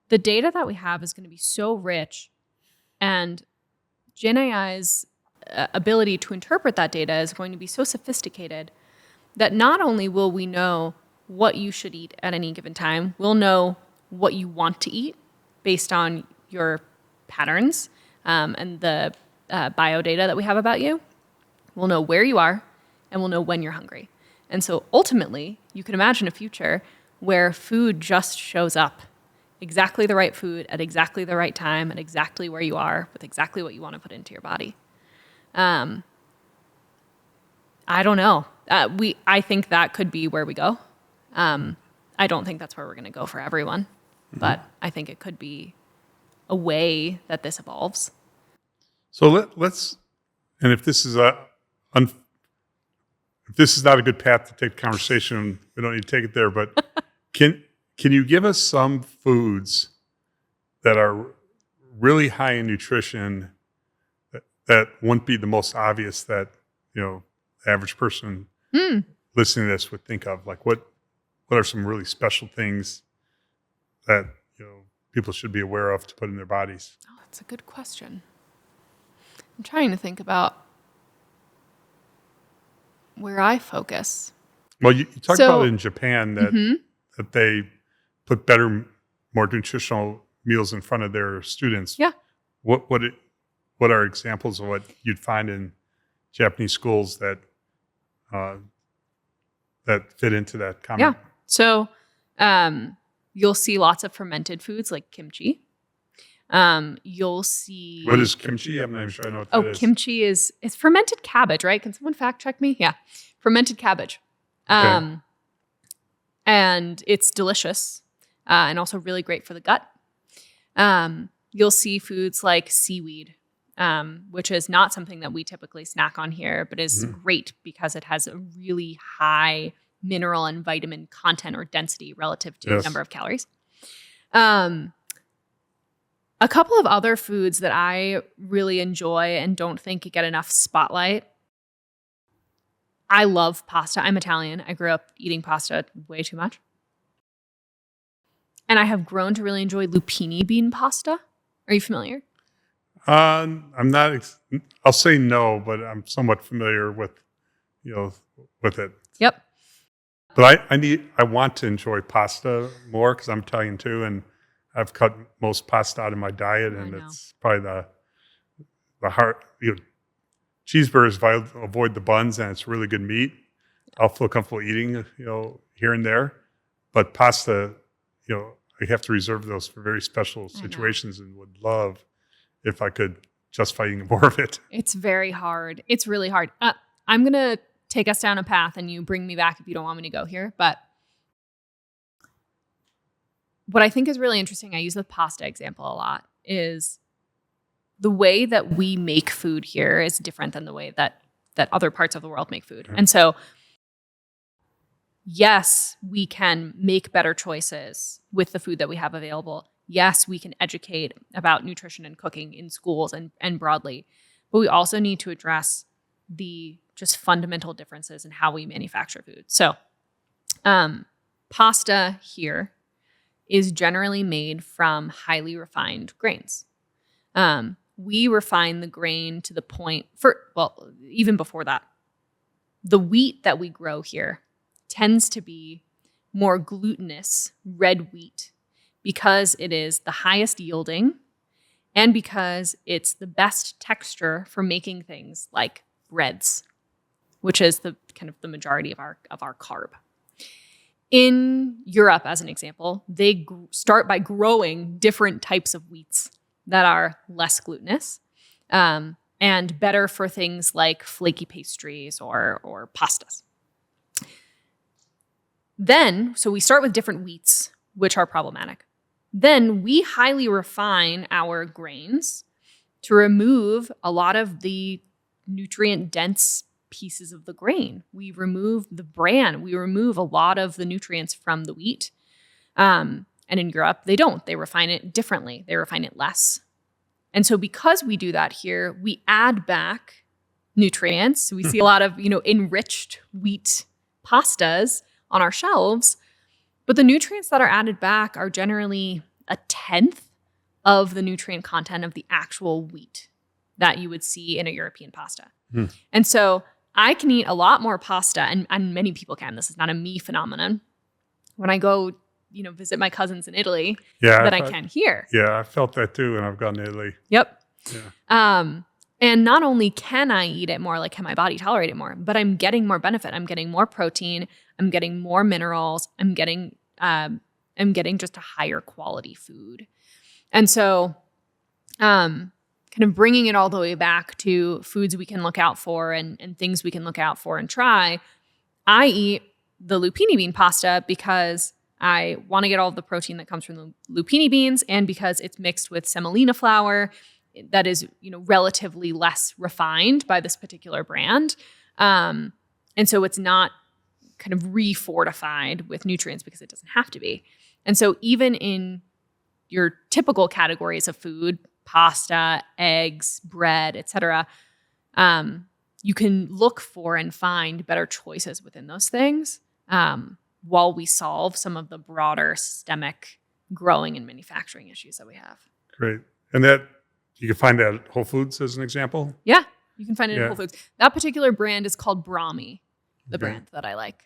S3: the data that we have is going to be so rich, and Gen AI's ability to interpret that data is going to be so sophisticated that not only will we know what you should eat at any given time, we'll know what you want to eat based on your patterns and the bio data that we have about you. We'll know where you are, and we'll know when you're hungry. And so ultimately, you can imagine a future where food just shows up. Exactly the right food at exactly the right time at exactly where you are with exactly what you want to put into your body. I don't know. I think that could be where we go. I don't think that's where we're going to go for everyone, but I think it could be a way that this evolves.
S2: So let's, and if this is not a good path to take the conversation, we don't need to take it there. But can you give us some foods that are really high in nutrition that wouldn't be the most obvious that the average person listening to this would think of? Like what are some really special things that people should be aware of to put in their bodies?
S3: Oh, that's a good question. I'm trying to think about where I focus.
S2: Well, you talked
S3: So-
S2: about it in Japan that they put better, more nutritional meals in front of their students.
S3: Yeah.
S2: What are examples of what you'd find in Japanese schools that fit into that comment?
S3: Yeah. So you'll see lots of fermented foods like kimchi. You'll see.
S2: What is kimchi? I'm not even sure I know what that is.
S3: Kimchi is fermented cabbage, right? Can someone fact check me? Yeah, fermented cabbage.
S2: Okay.
S3: And it's delicious and also really great for the gut. You'll see foods like seaweed, which is not something that we typically snack on here, but is great because it has a really high mineral and vitamin content or density relative to the number of calories. A couple of other foods that I really enjoy and don't think get enough spotlight. I love pasta. I'm Italian. I grew up eating pasta way too much. And I have grown to really enjoy lupini bean pasta. Are you familiar?
S2: I'm not. I'll say no, but I'm somewhat familiar with it.
S3: Yep.
S2: But I want to enjoy pasta more because I'm Italian too, and I've cut most pasta out of my diet, and it's probably the heart. Cheeseburgers, if I avoid the buns and it's really good meat, I'll feel comfortable eating, here and there. But pasta, I have to reserve those for very special situations, and would love if I could justify eating more of it.
S3: It's very hard. It's really hard. I'm going to take us down a path and you bring me back if you don't want me to go here. But what I think is really interesting, I use the pasta example a lot, is the way that we make food here is different than the way that other parts of the world make food. And so, yes, we can make better choices with the food that we have available. Yes, we can educate about nutrition and cooking in schools and broadly. But we also need to address the just fundamental differences in how we manufacture food. So, pasta here is generally made from highly refined grains. We refine the grain to the point even before that, the wheat that we grow here tends to be more glutinous red wheat because it is the highest yielding and because it's the best texture for making things like breads, which is the kind of the majority of our carb. In Europe, as an example, they start by growing different types of wheats that are less glutinous and better for things like flaky pastries or pastas. So we start with different wheats, which are problematic. Then we highly refine our grains to remove a lot of the nutrient-dense pieces of the grain. We remove the bran. We remove a lot of the nutrients from the wheat. And in Europe, they don't. They refine it differently. They refine it less. And so because we do that here, we add back nutrients. We see a lot of, enriched wheat pastas on our shelves. But the nutrients that are added back are generally 1/10 of the nutrient content of the actual wheat that you would see in a European pasta. And so I can eat a lot more pasta, and many people can. This is not a me phenomenon. When I go, visit my cousins in Italy, I can here.
S2: Yeah, I felt that too when I've gone to Italy.
S3: Yep.
S2: Yeah.
S3: And not only can I eat it more, like can my body tolerate it more, but I'm getting more benefit. I'm getting more protein. I'm getting more minerals. I'm getting just a higher quality food. And so, kind of bringing it all the way back to foods we can look out for and things we can look out for and try. I eat the lupini bean pasta because I want to get all of the protein that comes from the lupini beans and because it's mixed with semolina flour that is, relatively less refined by this particular brand. And so it's not kind of refortified with nutrients because it doesn't have to be. And so even in your typical categories of food, pasta, eggs, bread, etc., you can look for and find better choices within those things while we solve some of the broader systemic growing and manufacturing issues that we have.
S2: Great. And that you can find that at Whole Foods as an example?
S3: Yeah, you can find it at Whole Foods. That particular brand is called Brahmi, the brand that I like.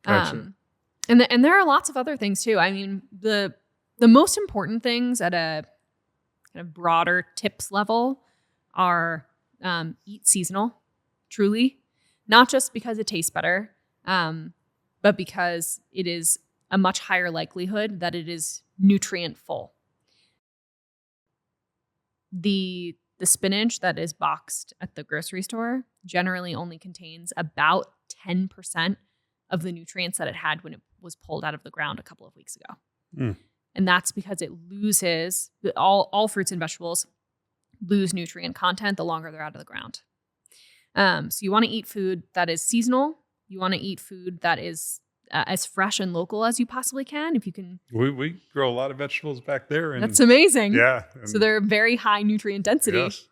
S2: Gotcha.
S3: And there are lots of other things too. I mean, the most important things at a kind of broader tips level are eat seasonal, truly, not just because it tastes better, but because it is a much higher likelihood that it is nutrient full. The spinach that is boxed at the grocery store generally only contains about 10% of the nutrients that it had when it was pulled out of the ground a couple of weeks ago.
S2: Mm.
S3: And that's because it loses, all fruits and vegetables lose nutrient content the longer they're out of the ground. So you want to eat food that is seasonal. You want to eat food that is as fresh and local as you possibly can. If you can.
S2: We grow a lot of vegetables back there. And
S3: that's amazing.
S2: Yeah.
S3: So they're very high nutrient density.
S2: Yes.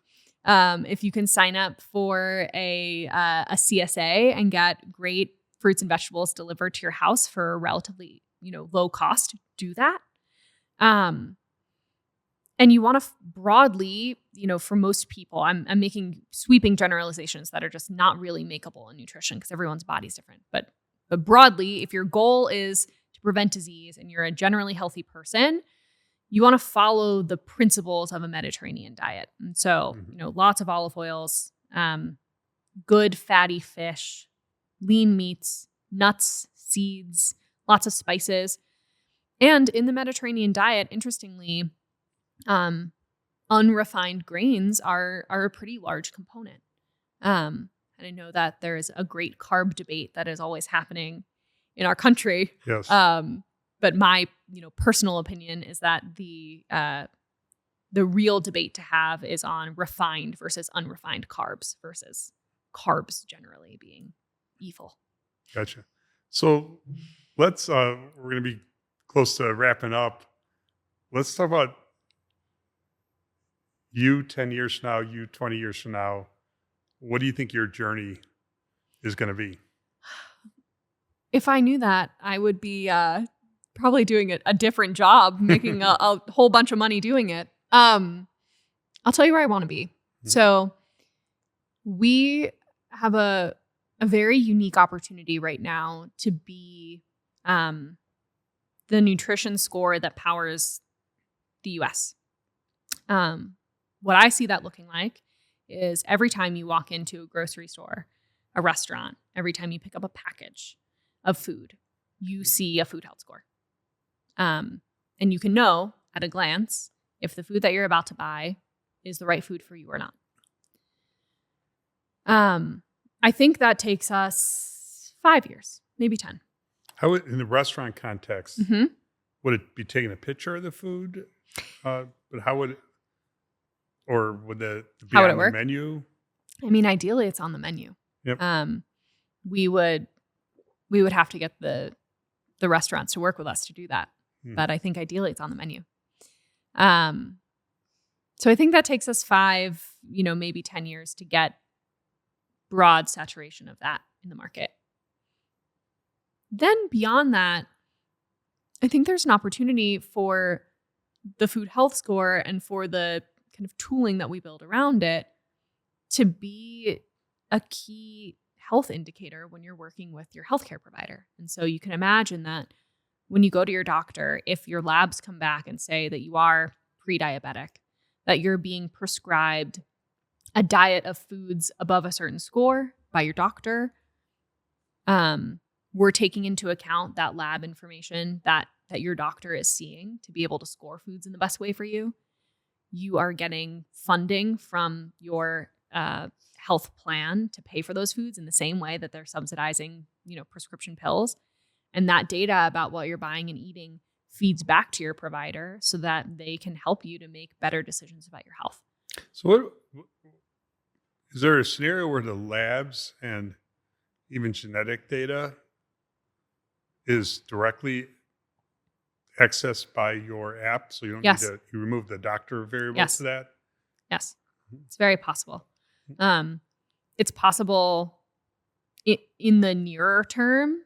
S3: If you can sign up for a CSA and get great fruits and vegetables delivered to your house for a relatively, low cost, do that. And you want to broadly, for most people, I'm making sweeping generalizations that are just not really makeable in nutrition because everyone's body's different. But broadly, if your goal is to prevent disease and you're a generally healthy person, you want to follow the principles of a Mediterranean diet. And so, lots of olive oils, good fatty fish, lean meats, nuts, seeds, lots of spices. And in the Mediterranean diet, interestingly, unrefined grains are a pretty large component. And I know that there is a great carb debate that is always happening in our country.
S2: Yes.
S3: But my, personal opinion is that the real debate to have is on refined versus unrefined carbs versus carbs generally being evil.
S2: Gotcha. So let's, we're going to be close to wrapping up. Let's talk about you 10 years from now, you 20 years from now. What do you think your journey is going to be?
S3: If I knew that, I would be probably doing a different job, making a whole bunch of money doing it. I'll tell you where I want to be. Mm-hmm. So we have a very unique opportunity right now to be the nutrition score that powers the U.S. What I see that looking like is every time you walk into a grocery store, a restaurant, every time you pick up a package of food, you see a food health score. And you can know at a glance if the food that you're about to buy is the right food for you or not. I think that takes us 5 years, maybe 10.
S2: How would, in the restaurant context,
S3: Mm-hmm.
S2: would it be taking a picture of the food? But how would it, or would it be on the menu?
S3: I mean, ideally it's on the menu.
S2: Yep.
S3: We would have to get the restaurants to work with us to do that. But I think ideally it's on the menu. So I think that takes us 5, maybe 10 years to get broad saturation of that in the market. Then beyond that, I think there's an opportunity for the food health score and for the kind of tooling that we build around it to be a key health indicator when you're working with your healthcare provider. And so you can imagine that when you go to your doctor, if your labs come back and say that you are pre-diabetic, that you're being prescribed a diet of foods above a certain score by your doctor, we're taking into account that lab information that your doctor is seeing to be able to score foods in the best way for you. You are getting funding from your health plan to pay for those foods in the same way that they're subsidizing, prescription pills. And that data about what you're buying and eating feeds back to your provider so that they can help you to make better decisions about your health.
S2: So is there a scenario where the labs and even genetic data is directly accessed by your app? So you don't need to, you remove the doctor variable to that?
S3: Yes. It's very possible. It's possible in the nearer term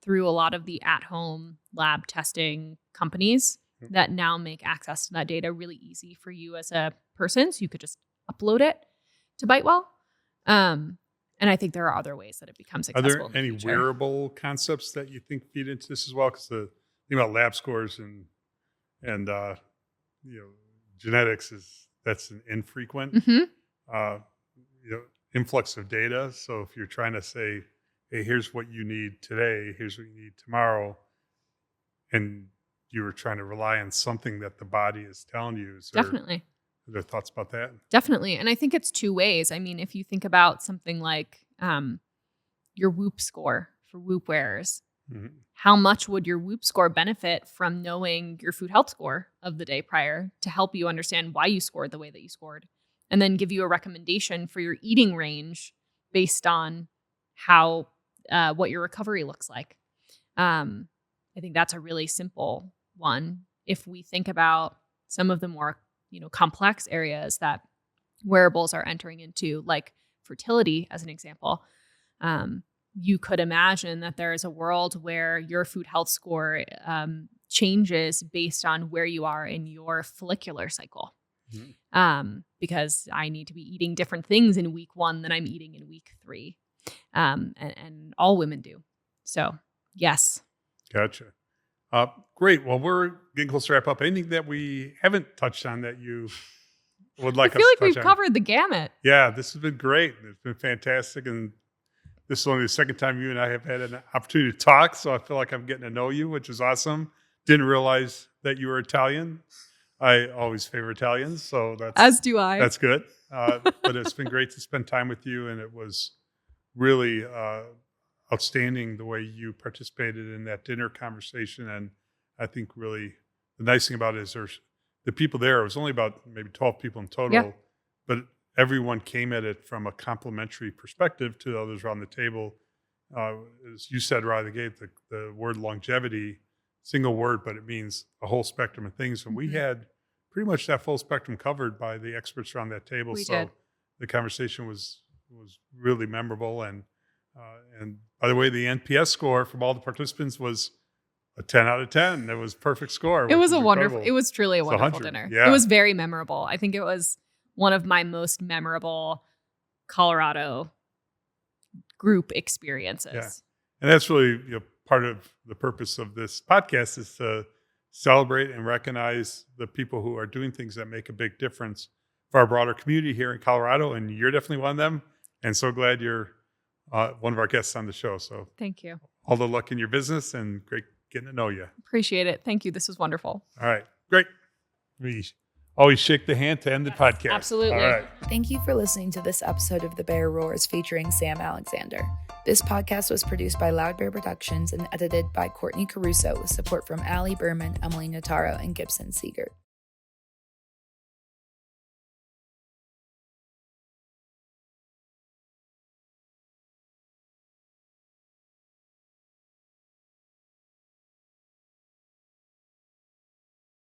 S3: through a lot of the at-home lab testing companies that now make access to that data really easy for you as a person. So you could just upload it to bitewell. And I think there are other ways that it becomes
S2: Are
S3: accessible.
S2: there any wearable concepts that you think feed into this as well? Because the thing about lab scores and genetics that's an infrequent influx of data. So if you're trying to say, hey, here's what you need today, here's what you need tomorrow, and you were trying to rely on something that the body is telling you.
S3: Definitely.
S2: Are there thoughts about that?
S3: Definitely. And I think it's two ways. I mean, if you think about something like your Whoop score for Whoop wearers, how much would your Whoop score benefit from knowing your food health score of the day prior to help you understand why you scored the way that you scored, and then give you a recommendation for your eating range based on how what your recovery looks like. I think that's a really simple one. If we think about some of the more complex areas that wearables are entering into, like fertility as an example, you could imagine that there is a world where your food health score changes based on where you are in your follicular cycle. Because I need to be eating different things in week 1 than I'm eating in week 3. And all women do. So, yes.
S2: Gotcha. Great. Well, we're getting close to wrap up. Anything that we haven't touched on that you would like us to touch on?
S3: I feel like we've covered the gamut.
S2: Yeah, this has been great. It's been fantastic. And this is only the second time you and I have had an opportunity to talk. So I feel like I'm getting to know you, which is awesome. Didn't realize that you were Italian. I always favor Italians. So
S3: as do I.
S2: That's good. But it's been great to spend time with you. And it was really outstanding the way you participated in that dinner conversation. And I think really the nice thing about it is there's the people there. It was only about maybe 12 people in total, but everyone came at it from a complementary perspective to the others around the table. As you said right out of the gate, the word longevity, single word, but it means a whole spectrum of things. And we had pretty much that full spectrum covered by the experts around that table.
S3: We did.
S2: The conversation was really memorable. And by the way, the NPS score from all the participants was a 10 out of 10. It was perfect score.
S3: It was it was truly a wonderful dinner.
S2: Yeah.
S3: It was very memorable. I think it was one of my most memorable Colorado group experiences.
S2: Yeah. And that's really part of the purpose of this podcast is to celebrate and recognize the people who are doing things that make a big difference for our broader community here in Colorado. And you're definitely one of them. And so glad you're one of our guests on the show. So
S3: thank you.
S2: All the luck in your business and great getting to know you.
S3: Appreciate it. Thank you. This was wonderful.
S2: All right. Great. We always shake the hand to end the podcast.
S3: Absolutely.
S2: All right.
S1: Thank you for listening to this episode of The Bear Roars featuring Sam Alexander. This podcast was produced by Loud Bear Productions and edited by Courtney Caruso with support from Allie Berman, Emily Notaro, and Gibson Siegert.